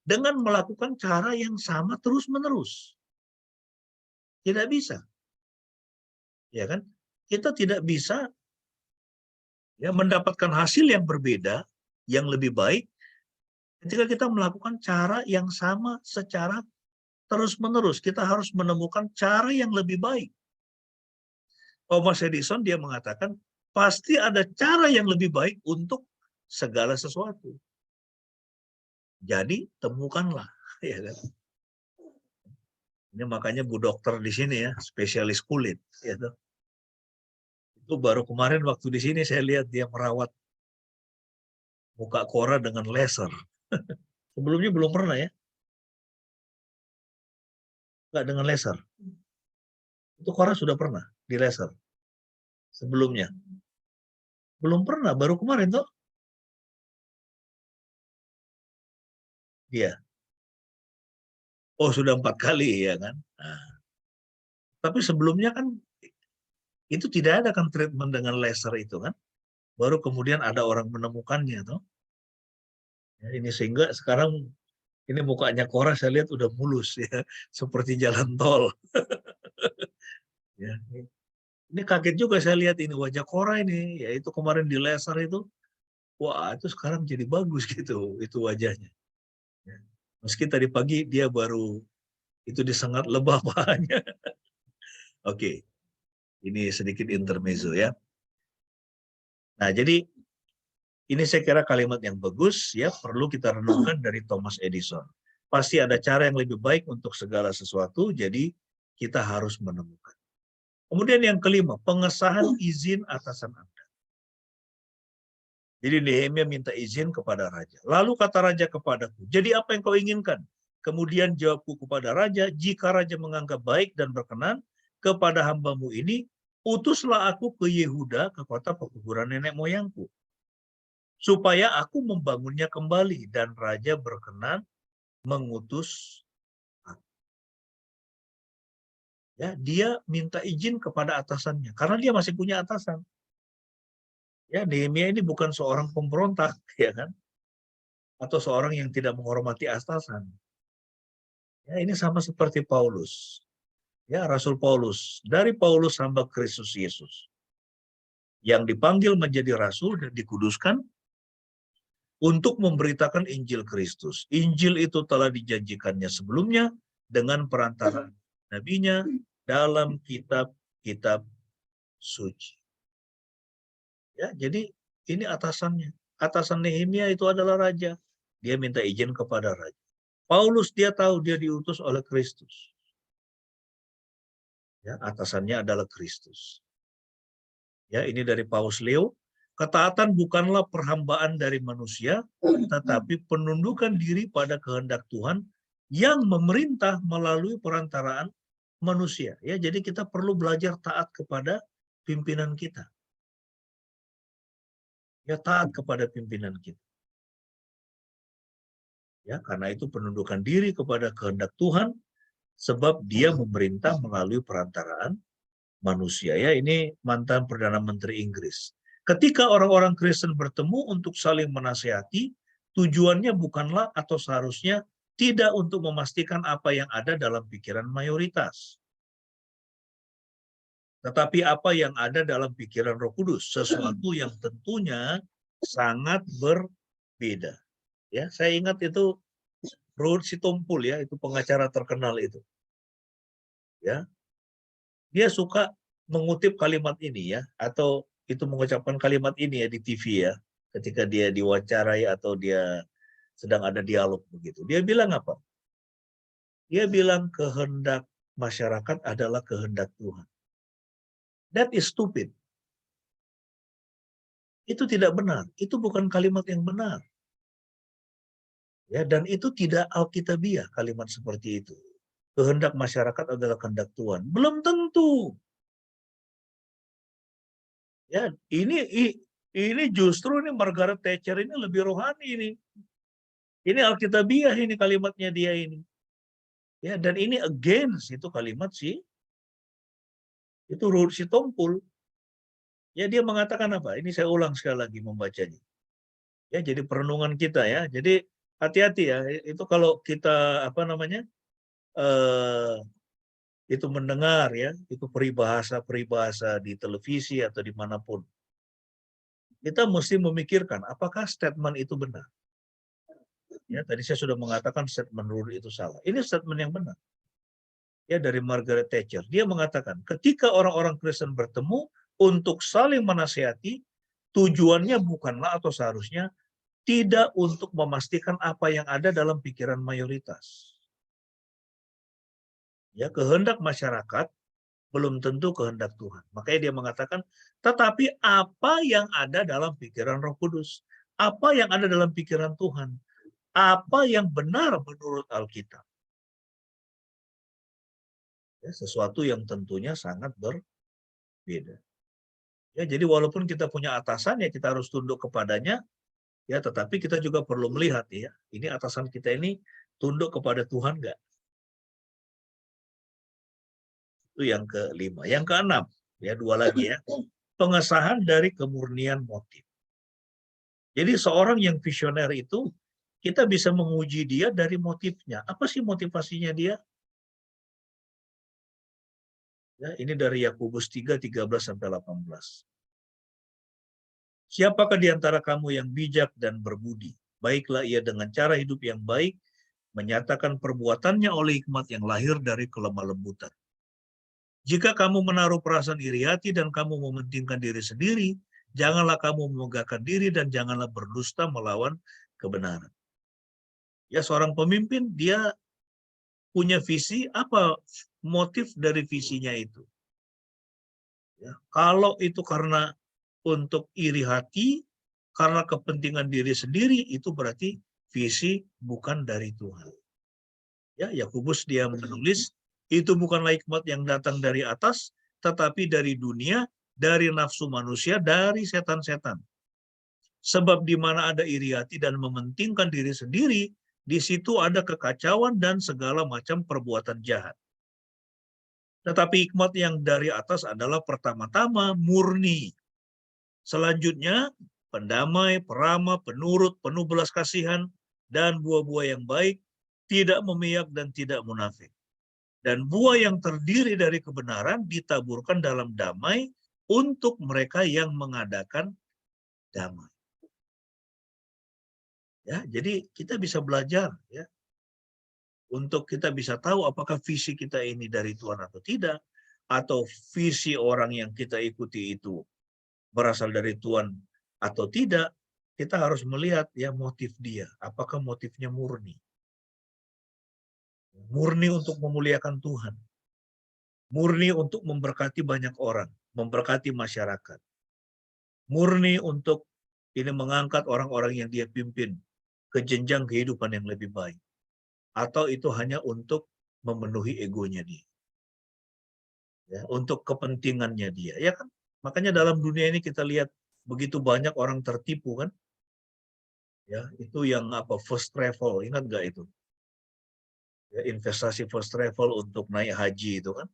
Speaker 3: dengan melakukan cara yang sama terus-menerus. Tidak bisa. Ya kan? Kita tidak bisa ya mendapatkan hasil yang berbeda, yang lebih baik ketika kita melakukan cara yang sama secara terus-menerus. Kita harus menemukan cara yang lebih baik. Thomas Edison dia mengatakan pasti ada cara yang lebih baik untuk segala sesuatu. Jadi temukanlah, ya kan? Ini makanya Bu Dokter di sini ya, spesialis kulit, ya tuh. Itu baru kemarin waktu di sini saya lihat dia merawat muka Cora dengan laser. Sebelumnya belum pernah ya, nggak dengan laser. Itu Cora sudah pernah di laser sebelumnya. Belum pernah, baru kemarin tuh. Iya. Oh sudah 4 kali ya kan. Nah, tapi sebelumnya kan itu tidak ada kan treatment dengan laser itu kan. Baru kemudian ada orang menemukannya tuh. Ya, ini sehingga sekarang ini mukanya Cora saya lihat udah mulus ya, seperti jalan tol. Ya, ini kaget juga saya lihat ini wajah Cora ini, ya itu kemarin di laser itu, wah itu sekarang jadi bagus gitu, itu wajahnya. Ya. Meski tadi pagi dia baru itu disengat lebah pahanya. Oke, ini sedikit intermezzo ya. Nah jadi ini saya kira kalimat yang bagus ya, perlu kita renungkan dari Thomas Edison. Pasti ada cara yang lebih baik untuk segala sesuatu, jadi kita harus menemukan. Kemudian yang kelima, pengesahan izin atasan Anda. Jadi Nehemia minta izin kepada raja. Lalu kata raja kepadaku, jadi apa yang kau inginkan? Kemudian jawabku kepada raja, jika raja menganggap baik dan berkenan kepada hambamu ini, utuslah aku ke Yehuda, ke kota pekuburan nenek moyangku, supaya aku membangunnya kembali, dan raja berkenan mengutus aku. Ya, dia minta izin kepada atasannya, karena dia masih punya atasan. Ya, Nehemia ini bukan seorang pemberontak, ya kan? Atau seorang yang tidak menghormati atasan. Ya, ini sama seperti Paulus. Ya, Rasul Paulus. Dari Paulus hamba Kristus Yesus. Yang dipanggil menjadi rasul dan dikuduskan untuk memberitakan Injil Kristus. Injil itu telah dijanjikannya sebelumnya dengan perantara nabinya dalam kitab-kitab suci. Ya, jadi ini atasannya. Atasan Nehemia itu adalah raja. Dia minta izin kepada raja. Paulus dia tahu dia diutus oleh Kristus. Ya, atasannya adalah Kristus. Ya, ini dari Paus Leo. Ketaatan bukanlah perhambaan dari manusia, tetapi penundukan diri pada kehendak Tuhan yang memerintah melalui perantaraan manusia. Ya, jadi kita perlu belajar taat kepada pimpinan kita. Ya, taat kepada pimpinan kita. Ya, karena itu penundukan diri kepada kehendak Tuhan, sebab dia memerintah melalui perantaraan manusia. Ya, ini mantan Perdana Menteri Inggris. Ketika orang-orang Kristen bertemu untuk saling menasihati, tujuannya bukanlah atau seharusnya tidak untuk memastikan apa yang ada dalam pikiran mayoritas. tetapi apa yang ada dalam pikiran Roh Kudus, sesuatu yang tentunya sangat berbeda. Ya, saya ingat itu Ruhut Sitompul ya, itu pengacara terkenal itu. Ya, dia suka mengutip kalimat ini ya, atau itu mengucapkan kalimat ini ya di TV ya, ketika dia diwawancarai atau dia sedang ada dialog begitu. Dia bilang apa? Dia bilang kehendak masyarakat adalah kehendak Tuhan. That is stupid. Itu tidak benar. Itu bukan kalimat yang benar. Ya, dan itu tidak alkitabiah kalimat seperti itu. Kehendak masyarakat adalah kehendak Tuhan. Belum tentu. Ya, ini justru ini Margaret Thatcher ini lebih rohani ini. Ini alkitabiah ini kalimatnya dia ini. Ya, dan ini against itu kalimat sih. Itu Ruhut Sitompul. Ya, dia mengatakan apa? Ini saya ulang sekali lagi membacanya. Ya, jadi perenungan kita ya. Jadi hati-hati ya. Itu kalau kita apa namanya? Itu mendengar ya, itu peribahasa-peribahasa di televisi atau dimanapun. Kita mesti memikirkan apakah statement itu benar. Ya, tadi saya sudah mengatakan statement Ruhut itu salah. Ini statement yang benar. Ya, dari Margaret Thatcher. Dia mengatakan, ketika orang-orang Kristen bertemu untuk saling menasihati, tujuannya bukanlah atau seharusnya tidak untuk memastikan apa yang ada dalam pikiran mayoritas. Ya, kehendak masyarakat belum tentu kehendak Tuhan. Makanya dia mengatakan, tetapi apa yang ada dalam pikiran Roh Kudus, apa yang ada dalam pikiran Tuhan, apa yang benar menurut Alkitab. Ya, sesuatu yang tentunya sangat berbeda. Ya, jadi walaupun kita punya atasan ya kita harus tunduk kepadanya, ya, tetapi kita juga perlu melihat ya, ini atasan kita ini tunduk kepada Tuhan nggak? Itu yang kelima. Yang keenam, ya dua lagi ya, pengesahan dari kemurnian motif. Jadi seorang yang visioner itu, kita bisa menguji dia dari motifnya. Apa sih motivasinya dia? Ya, ini dari Yakobus 3:13-18. Siapakah di antara kamu yang bijak dan berbudi? Baiklah ia dengan cara hidup yang baik, menyatakan perbuatannya oleh hikmat yang lahir dari kelemah lembutan. Jika kamu menaruh perasaan iri hati dan kamu mementingkan diri sendiri, janganlah kamu memegahkan diri dan janganlah berdusta melawan kebenaran. Ya, seorang pemimpin, dia punya visi, apa motif dari visinya itu. Ya, kalau itu karena untuk iri hati, karena kepentingan diri sendiri, itu berarti visi bukan dari Tuhan. Ya, Yakobus dia menulis, itu bukanlah hikmat yang datang dari atas, tetapi dari dunia, dari nafsu manusia, dari setan-setan. Sebab di mana ada iri hati dan mementingkan diri sendiri, di situ ada kekacauan dan segala macam perbuatan jahat. Tetapi hikmat yang dari atas adalah pertama-tama murni. Selanjutnya, pendamai, peramah, penurut, penuh belas kasihan, dan buah-buah yang baik, tidak memihak dan tidak munafik. Dan buah yang terdiri dari kebenaran ditaburkan dalam damai untuk mereka yang mengadakan damai. Ya, jadi kita bisa belajar ya, untuk kita bisa tahu apakah visi kita ini dari Tuhan atau tidak, atau visi orang yang kita ikuti itu berasal dari Tuhan atau tidak. Kita harus melihat ya motif dia, apakah motifnya murni. Murni untuk memuliakan Tuhan. Murni untuk memberkati banyak orang, memberkati masyarakat. Murni untuk ini mengangkat orang-orang yang dia pimpin ke jenjang kehidupan yang lebih baik. Atau itu hanya untuk memenuhi egonya dia. Ya, untuk kepentingannya dia, ya kan? Makanya dalam dunia ini kita lihat begitu banyak orang tertipu kan? Ya, itu yang apa first travel, ingat nggak itu? Ya, investasi first travel untuk naik haji itu kan?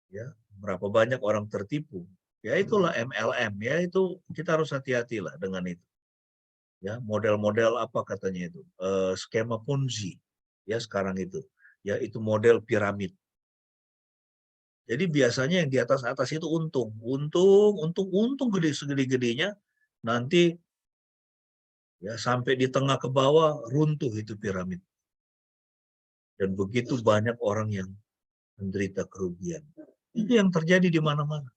Speaker 3: Ya, berapa banyak orang tertipu? Ya itulah MLM, ya itu kita harus hati-hati lah dengan itu. Ya, model-model apa katanya itu? Skema Ponzi. Ya sekarang itu. Ya itu model piramid. Jadi biasanya yang di atas-atas itu untung gede segede-gedenya, nanti ya sampai di tengah ke bawah runtuh itu piramid. Dan begitu banyak orang yang menderita kerugian. Itu yang terjadi di mana-mana.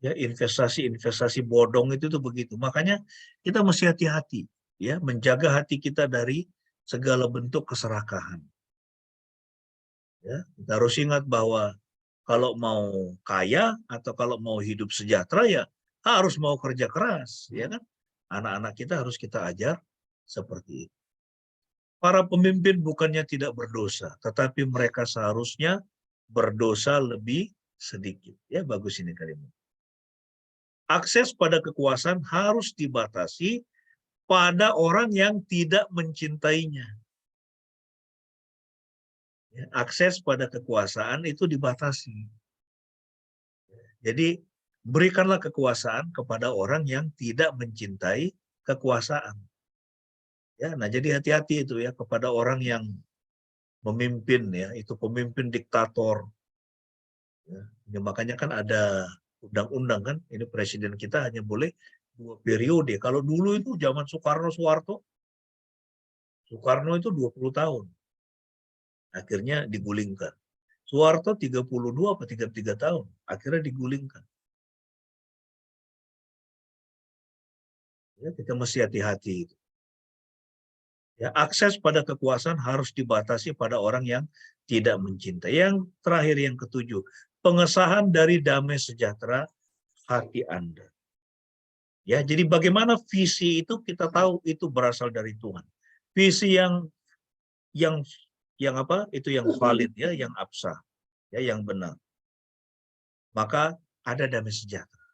Speaker 3: Ya, investasi bodong itu tuh begitu. Makanya kita mesti hati-hati, ya, menjaga hati kita dari segala bentuk keserakahan. Ya, kita harus ingat bahwa kalau mau kaya atau kalau mau hidup sejahtera ya harus mau kerja keras, ya kan? Anak-anak kita harus kita ajar seperti itu. Para pemimpin bukannya tidak berdosa, tetapi mereka seharusnya berdosa lebih sedikit. Ya, bagus ini kalimat. Akses pada kekuasaan harus dibatasi pada orang yang tidak mencintainya. Ya, akses pada kekuasaan itu dibatasi. Jadi, berikanlah kekuasaan kepada orang yang tidak mencintai kekuasaan. Ya, nah jadi hati-hati itu ya kepada orang yang memimpin ya, itu pemimpin diktator. Ya, makanya kan ada undang-undang kan, ini presiden kita hanya boleh 2 periode. Kalau dulu itu zaman Soekarno itu 20 tahun. Akhirnya digulingkan. Soeharto 32 atau 33 tahun, akhirnya digulingkan. Ya, kita mesti hati-hati. Ya, akses pada kekuasaan harus dibatasi pada orang yang tidak mencintai. Yang terakhir, yang ketujuh, pengesahan dari damai sejahtera hati Anda. Ya, jadi bagaimana visi itu kita tahu itu berasal dari Tuhan. Visi yang apa? Itu yang valid ya, yang absah, ya, yang benar. Maka ada damai sejahtera.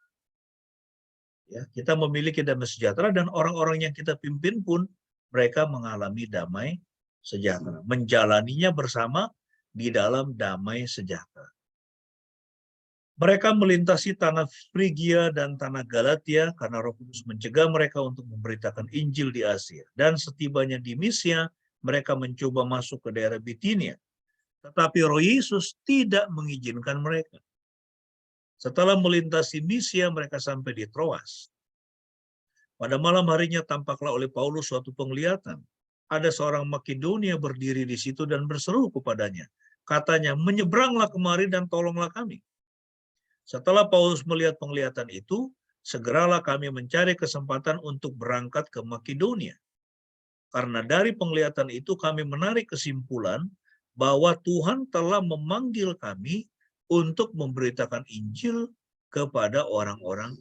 Speaker 3: Ya, kita memiliki damai sejahtera dan orang-orang yang kita pimpin pun mereka mengalami damai sejahtera, menjalaninya bersama di dalam damai sejahtera. Mereka melintasi tanah Frigia dan tanah Galatia karena Roh Kudus mencegah mereka untuk memberitakan Injil di Asia. Dan setibanya di Misia, mereka mencoba masuk ke daerah Bitinia. Tetapi Roh Yesus tidak mengizinkan mereka. Setelah melintasi Misia, mereka sampai di Troas. Pada malam harinya tampaklah oleh Paulus suatu penglihatan. Ada seorang Makedonia berdiri di situ dan berseru kepadanya. Katanya, menyeberanglah kemari dan tolonglah kami. Setelah Paulus melihat penglihatan itu, segeralah kami mencari kesempatan untuk berangkat ke Makedonia. Karena dari penglihatan itu kami menarik kesimpulan bahwa Tuhan telah memanggil kami untuk memberitakan Injil kepada orang-orang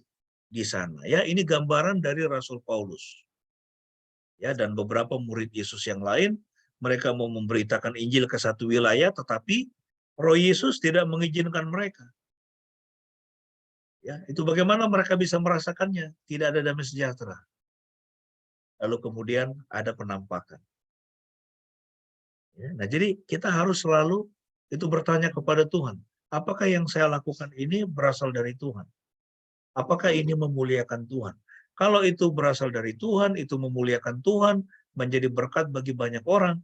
Speaker 3: di sana. Ya, ini gambaran dari Rasul Paulus. Ya, dan beberapa murid Yesus yang lain, mereka mau memberitakan Injil ke satu wilayah, tetapi Roh Yesus tidak mengizinkan mereka. Ya, itu bagaimana mereka bisa merasakannya? Tidak ada damai sejahtera. Lalu kemudian ada penampakan. Ya, nah, jadi kita harus selalu itu bertanya kepada Tuhan, apakah yang saya lakukan ini berasal dari Tuhan? Apakah ini memuliakan Tuhan? Kalau itu berasal dari Tuhan, itu memuliakan Tuhan, menjadi berkat bagi banyak orang,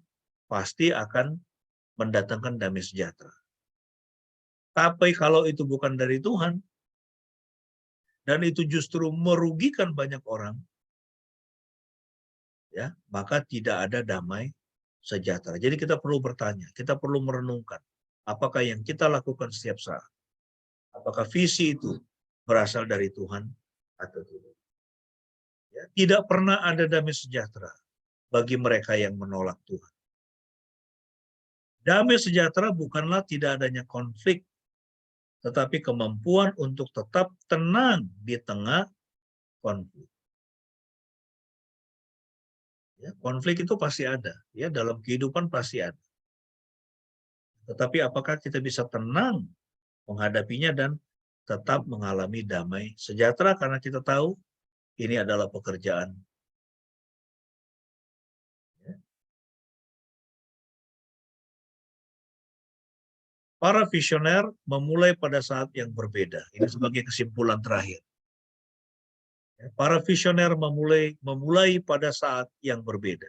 Speaker 3: pasti akan mendatangkan damai sejahtera. Tapi kalau itu bukan dari Tuhan, dan itu justru merugikan banyak orang, ya, maka tidak ada damai sejahtera. Jadi kita perlu bertanya, kita perlu merenungkan, apakah yang kita lakukan setiap saat, apakah visi itu berasal dari Tuhan atau tidak. Ya, tidak pernah ada damai sejahtera bagi mereka yang menolak Tuhan. Damai sejahtera bukanlah tidak adanya konflik, tetapi kemampuan untuk tetap tenang di tengah konflik. Ya, konflik itu pasti ada, ya, dalam kehidupan pasti ada. Tetapi apakah kita bisa tenang menghadapinya dan tetap mengalami damai sejahtera karena kita tahu ini adalah pekerjaan. Ya. Para visioner memulai pada saat yang berbeda. Ini sebagai kesimpulan terakhir. Para visioner memulai pada saat yang berbeda.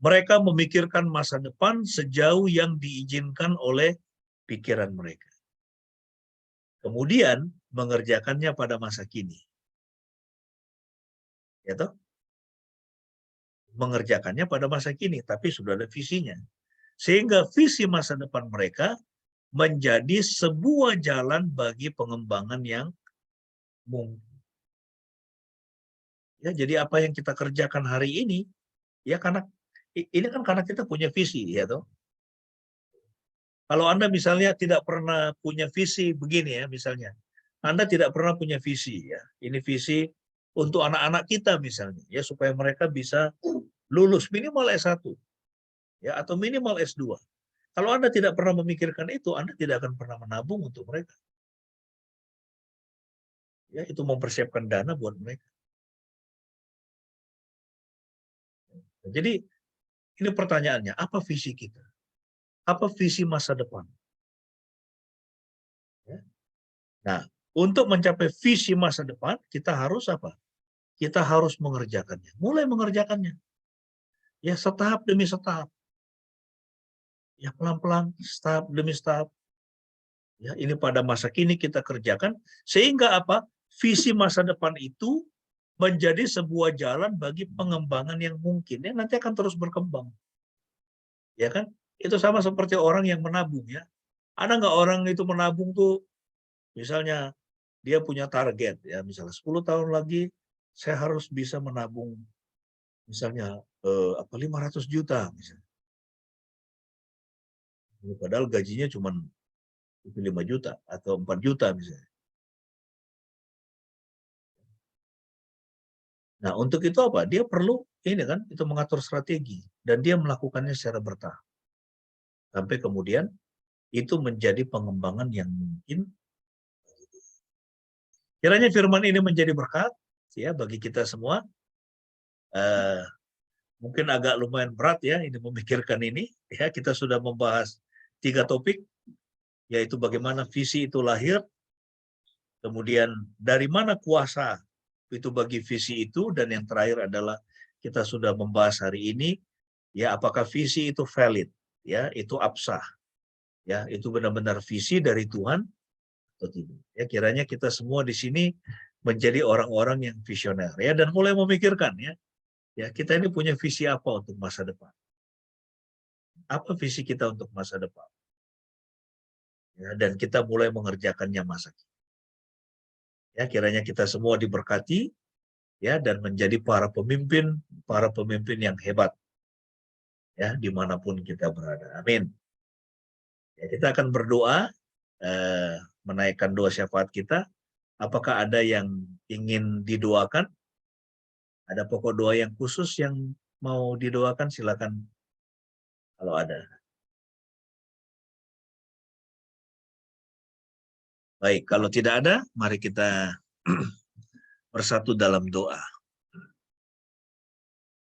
Speaker 3: Mereka memikirkan masa depan sejauh yang diizinkan oleh pikiran mereka. Kemudian mengerjakannya pada masa kini. Ya toh? Mengerjakannya pada masa kini, tapi sudah ada visinya. Sehingga visi masa depan mereka menjadi sebuah jalan bagi pengembangan yang mungkin. Ya, jadi apa yang kita kerjakan hari ini, ya karena ini kan karena kita punya visi, ya toh. Kalau Anda misalnya tidak pernah punya visi begini ya, misalnya, Anda tidak pernah punya visi ya. Ini visi untuk anak-anak kita misalnya, ya supaya mereka bisa lulus minimal S1 ya atau minimal S2. Kalau Anda tidak pernah memikirkan itu, Anda tidak akan pernah menabung untuk mereka. Ya, itu mempersiapkan dana buat mereka. Jadi ini pertanyaannya, apa visi kita? Apa visi masa depan? Ya. Nah, untuk mencapai visi masa depan, kita harus apa? Kita harus mengerjakannya. Mulai mengerjakannya. Ya, setahap demi setahap. Ya, pelan-pelan, setahap demi setahap. Ya, ini pada masa kini kita kerjakan. Sehingga apa? Visi masa depan itu menjadi sebuah jalan bagi pengembangan yang mungkin. Ya, nanti akan terus berkembang. Ya kan? Itu sama seperti orang yang menabung ya. Ada nggak orang itu menabung tuh, misalnya dia punya target ya, misalnya 10 tahun lagi saya harus bisa menabung misalnya 500 juta misalnya. Padahal gajinya cuma 5 juta atau 4 juta misalnya. Nah, untuk itu apa? Dia perlu ini kan, itu mengatur strategi dan dia melakukannya secara bertahap. Sampai kemudian itu menjadi pengembangan yang mungkin. Kiranya firman ini menjadi berkat ya bagi kita semua. Mungkin agak lumayan berat ya ini memikirkan ini. Ya, kita sudah membahas 3 topik, yaitu bagaimana visi itu lahir, kemudian dari mana kuasa itu bagi visi itu, dan yang terakhir adalah kita sudah membahas hari ini, ya apakah visi itu valid, ya itu absah, ya itu benar-benar visi dari Tuhan atau tidak. Ya kiranya kita semua di sini menjadi orang-orang yang visioner ya dan mulai memikirkan ya kita ini punya visi apa untuk masa depan. Apa visi kita untuk masa depan? Ya, dan kita mulai mengerjakannya masa kini. Ya kiranya kita semua diberkati ya dan menjadi para pemimpin yang hebat ya dimanapun kita berada. Amin. Ya, kita akan berdoa menaikkan doa syafaat kita. Apakah ada yang ingin didoakan? Ada pokok doa yang khusus yang mau didoakan? Silakan kalau ada. Baik, kalau tidak ada, mari kita bersatu dalam doa.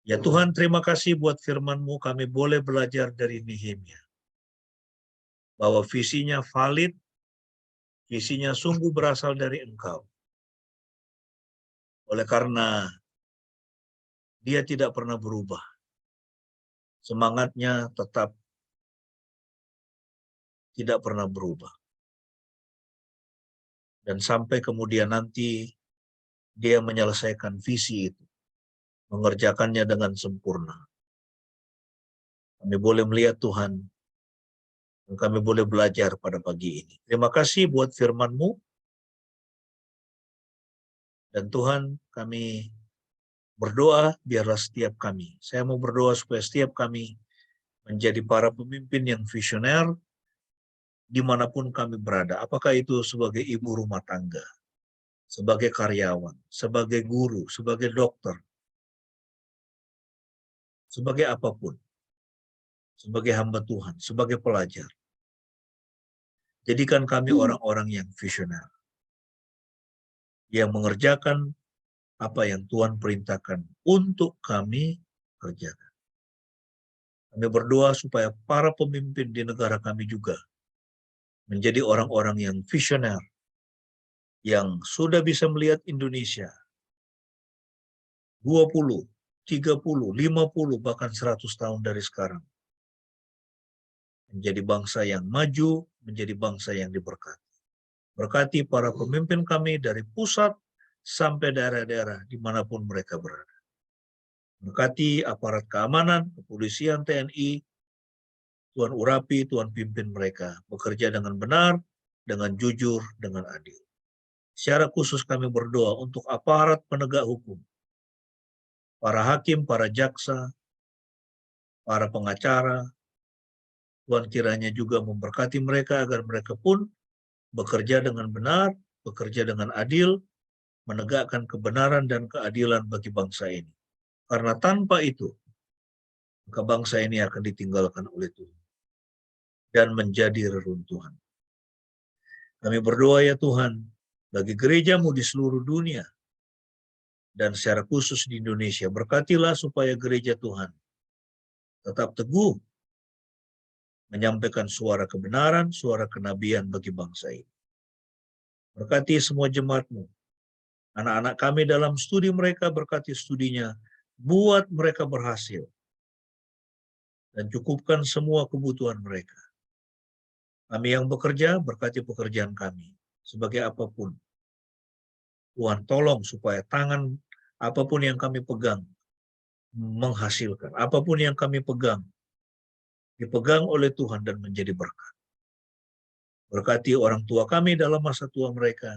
Speaker 3: Ya Tuhan, terima kasih buat firman-Mu, kami boleh belajar dari Nehemia. Bahwa visinya valid, visinya sungguh berasal dari Engkau. Oleh karena dia tidak pernah berubah. Semangatnya tetap tidak pernah berubah. Dan sampai kemudian nanti dia menyelesaikan visi itu. Mengerjakannya dengan sempurna. Kami boleh melihat Tuhan. Dan kami boleh belajar pada pagi ini. Terima kasih buat firman-Mu. Dan Tuhan, kami berdoa biarlah setiap kami. Saya mau berdoa supaya setiap kami menjadi para pemimpin yang visioner dimanapun kami berada. Apakah itu sebagai ibu rumah tangga, sebagai karyawan, sebagai guru, sebagai dokter, sebagai apapun, sebagai hamba Tuhan, sebagai pelajar. Jadikan kami orang-orang yang visioner, yang mengerjakan apa yang Tuhan perintahkan untuk kami kerjakan. Kami berdoa supaya para pemimpin di negara kami juga menjadi orang-orang yang visioner, yang sudah bisa melihat Indonesia 20, 30, 50, bahkan 100 tahun dari sekarang. Menjadi bangsa yang maju menjadi bangsa yang diberkati. Berkati para pemimpin kami dari pusat sampai daerah-daerah dimanapun mereka berada. Berkati aparat keamanan, kepolisian, TNI, Tuhan urapi, Tuhan pimpin mereka bekerja dengan benar, dengan jujur, dengan adil. Secara khusus kami berdoa untuk aparat penegak hukum, para hakim, para jaksa, para pengacara. Tuhan kiranya juga memberkati mereka agar mereka pun bekerja dengan benar, bekerja dengan adil, menegakkan kebenaran dan keadilan bagi bangsa ini. Karena tanpa itu, maka bangsa ini akan ditinggalkan oleh Tuhan dan menjadi reruntuhan. Kami berdoa ya Tuhan, bagi gereja-Mu di seluruh dunia, dan secara khusus di Indonesia, berkatilah supaya gereja Tuhan tetap teguh menyampaikan suara kebenaran, suara kenabian bagi bangsa ini. Berkati semua jemaat-Mu, anak-anak kami dalam studi mereka, berkati studinya, buat mereka berhasil, dan cukupkan semua kebutuhan mereka. Kami yang bekerja, berkati pekerjaan kami, sebagai apapun. Tuhan tolong supaya tangan apapun yang kami pegang, menghasilkan. Apapun yang kami pegang, dipegang oleh Tuhan dan menjadi berkat. Berkati orang tua kami dalam masa tua mereka,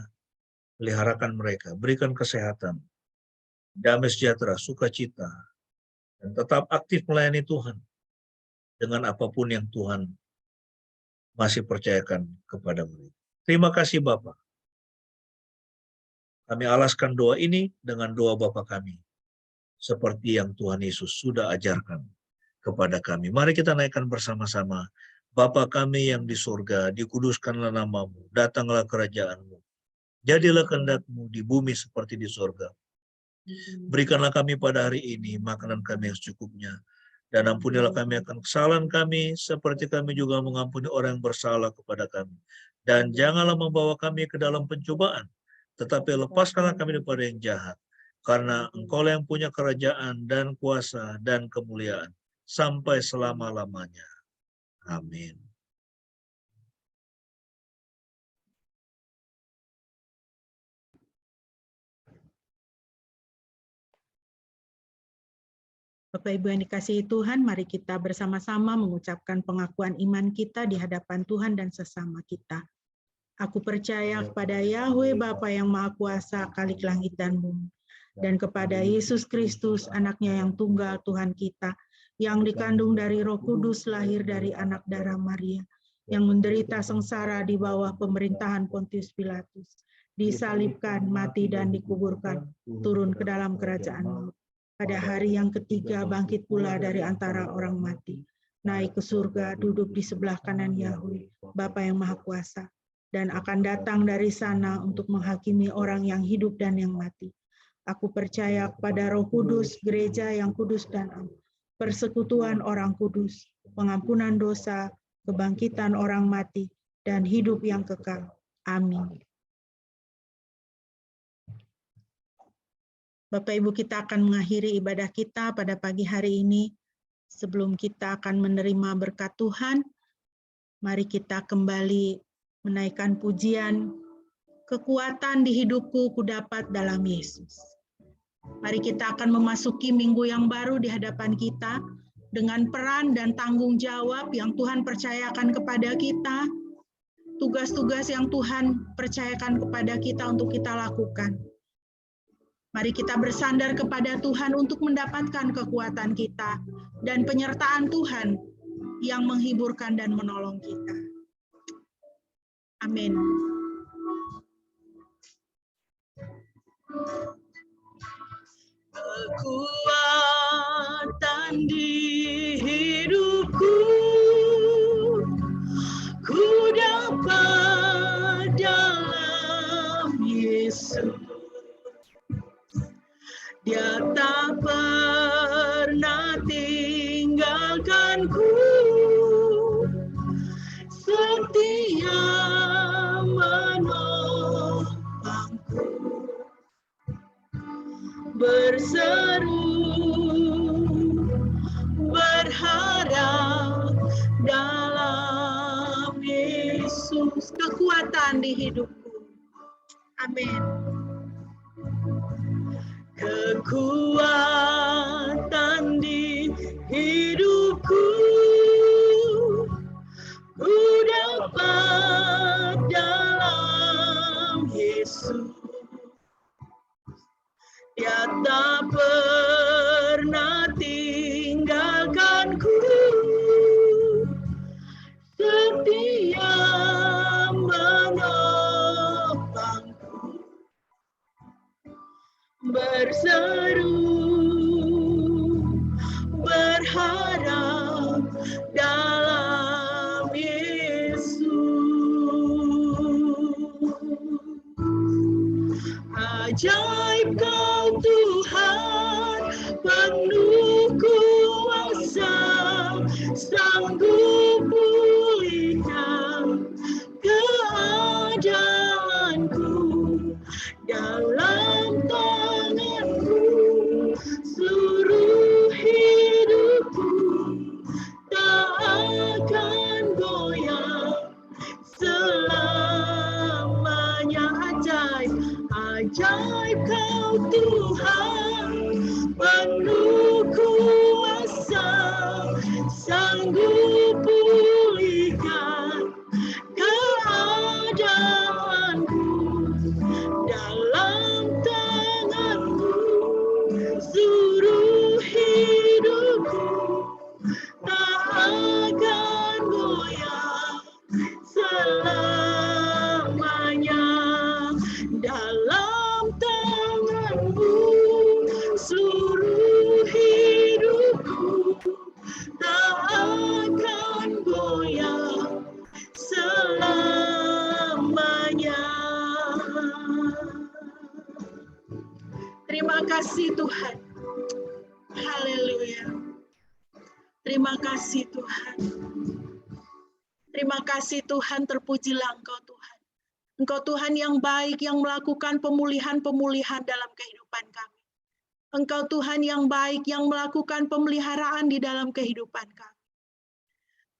Speaker 3: peliharakan mereka, berikan kesehatan, damai sejahtera, sukacita, dan tetap aktif melayani Tuhan dengan apapun yang Tuhan masih percayakan kepada mereka. Terima kasih Bapa. Kami alaskan doa ini dengan doa Bapa kami, seperti yang Tuhan Yesus sudah ajarkan kepada kami. Mari kita naikkan bersama-sama. Bapa kami yang di surga, dikuduskanlah nama-Mu, datanglah kerajaan-Mu. Jadilah kehendak-Mu di bumi seperti di surga. Berikanlah kami pada hari ini makanan kami yang secukupnya, dan ampunilah kami akan kesalahan kami, seperti kami juga mengampuni orang yang bersalah kepada kami. Dan janganlah membawa kami ke dalam pencobaan, tetapi lepaskanlah kami daripada yang jahat. Karena Engkau yang punya kerajaan dan kuasa dan kemuliaan sampai selama-lamanya. Amin.
Speaker 1: Bapak Ibu yang dikasihi Tuhan, mari kita bersama-sama mengucapkan pengakuan iman kita di hadapan Tuhan dan sesama kita. Aku percaya kepada Yahweh Bapa yang Maha Kuasa, Khalik langit dan bumi, dan kepada Yesus Kristus, anaknya yang tunggal Tuhan kita, yang dikandung dari Roh Kudus, lahir dari anak darah Maria, yang menderita sengsara di bawah pemerintahan Pontius Pilatus, disalibkan, mati dan dikuburkan, turun ke dalam kerajaan maut. Pada hari yang ketiga bangkit pula dari antara orang mati, naik ke surga, duduk di sebelah kanan Yahweh, Bapa yang Maha Kuasa, dan akan datang dari sana untuk menghakimi orang yang hidup dan yang mati. Aku percaya kepada Roh Kudus, gereja yang kudus dan am, persekutuan orang kudus, pengampunan dosa, kebangkitan orang mati, dan hidup yang kekal. Amin. Bapak Ibu, kita akan mengakhiri ibadah kita pada pagi hari ini. Sebelum kita akan menerima berkat Tuhan, mari kita kembali menaikkan pujian, kekuatan di hidupku kudapat dalam Yesus. Mari kita akan memasuki minggu yang baru di hadapan kita dengan peran dan tanggung jawab yang Tuhan percayakan kepada kita, tugas-tugas yang Tuhan percayakan kepada kita untuk kita lakukan. Mari kita bersandar kepada Tuhan untuk mendapatkan kekuatan kita dan penyertaan Tuhan yang menghiburkan dan menolong kita. Amin. Kekuatan di hidupku, ku dapat dalam Yesus. Dia tak pernah tinggalkanku, setia menolongku. Berseru, berharap dalam Yesus. kekuatan di hidupku. Amin. Kekuatan di hidupku, ku dapat dalam Yesus. Dia tak pernah tinggalkanku, setia menopangku, berseru berharap dalam Yesus. Ajaib Kau Tuhan, penuh kuasa, sanggup pulihkan keadaanku. Dalam tangan-Mu seluruh hidupku tak akan goyah selamanya. Ajaib Kau Tuhan, penuh kuasa, sanggup pulihkan keadaanku. Dalam tangan-Mu seluruh hidupku tak akan goyah selamanya. Dalam tangan-Mu seluruh hidupku tak akan goyah selamanya. Terima kasih Tuhan. Haleluya. Terima kasih Tuhan. Terima kasih Tuhan, terpujilah Engkau Tuhan. Engkau Tuhan yang baik, yang melakukan pemulihan-pemulihan dalam kehidupan kami. Engkau Tuhan yang baik, yang melakukan pemeliharaan di dalam kehidupan kami.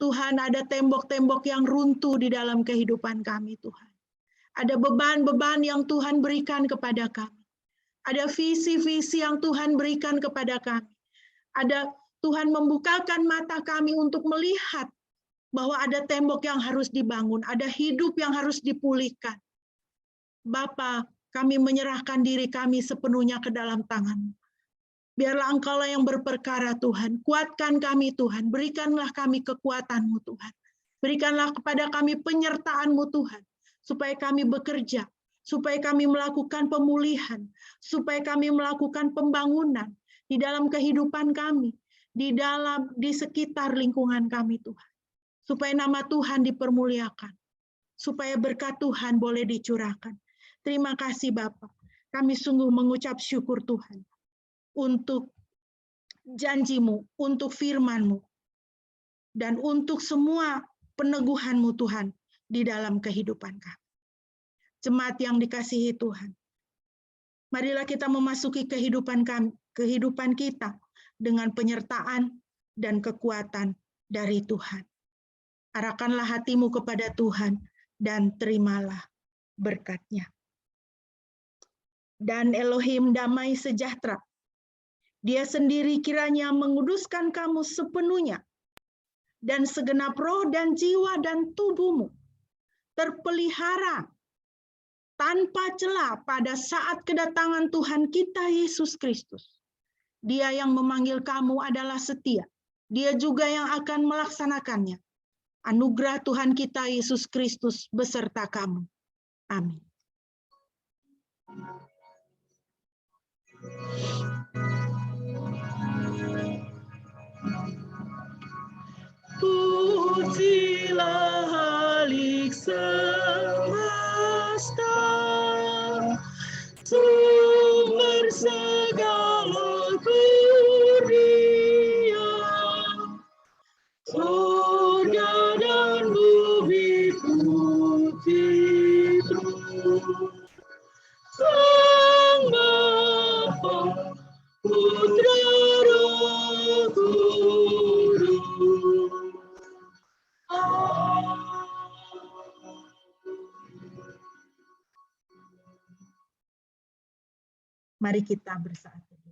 Speaker 1: Tuhan, ada tembok-tembok yang runtuh di dalam kehidupan kami Tuhan. Ada beban-beban yang Tuhan berikan kepada kami. Ada visi-visi yang Tuhan berikan kepada kami. Ada Tuhan membukakan mata kami untuk melihat bahwa ada tembok yang harus dibangun, ada hidup yang harus dipulihkan. Bapa, kami menyerahkan diri kami sepenuhnya ke dalam tangan-Mu. Biarlah Engkaulah yang berperkara Tuhan. Kuatkan kami Tuhan, berikanlah kami kekuatan-Mu Tuhan. Berikanlah kepada kami penyertaan-Mu Tuhan, supaya kami bekerja, supaya kami melakukan pemulihan, supaya kami melakukan pembangunan di dalam kehidupan kami, di sekitar lingkungan kami Tuhan. Supaya nama Tuhan dipermuliakan, supaya berkat Tuhan boleh dicurahkan. Terima kasih Bapa. Kami sungguh mengucap syukur Tuhan untuk janji-Mu, untuk firman-Mu, dan untuk semua peneguhan-Mu Tuhan di dalam kehidupan kami. Jemaat yang dikasihi Tuhan, marilah kita memasuki kehidupan kita dengan penyertaan dan kekuatan dari Tuhan. Arahkanlah hatimu kepada Tuhan dan terimalah berkat-Nya. Dan Elohim damai sejahtera, Dia sendiri kiranya menguduskan kamu sepenuhnya, dan segenap roh dan jiwa dan tubuhmu terpelihara tanpa celah pada saat kedatangan Tuhan kita Yesus Kristus. Dia yang memanggil kamu adalah setia. Dia juga yang akan melaksanakannya. Anugerah Tuhan kita Yesus Kristus beserta kamu. Amin. Pujilah Halik semesta, sumber segala kurnia, surga dan bumi puji Tuhan. Sang Bapa, Putra, Roh Kudus. Mari kita bersaat teduh.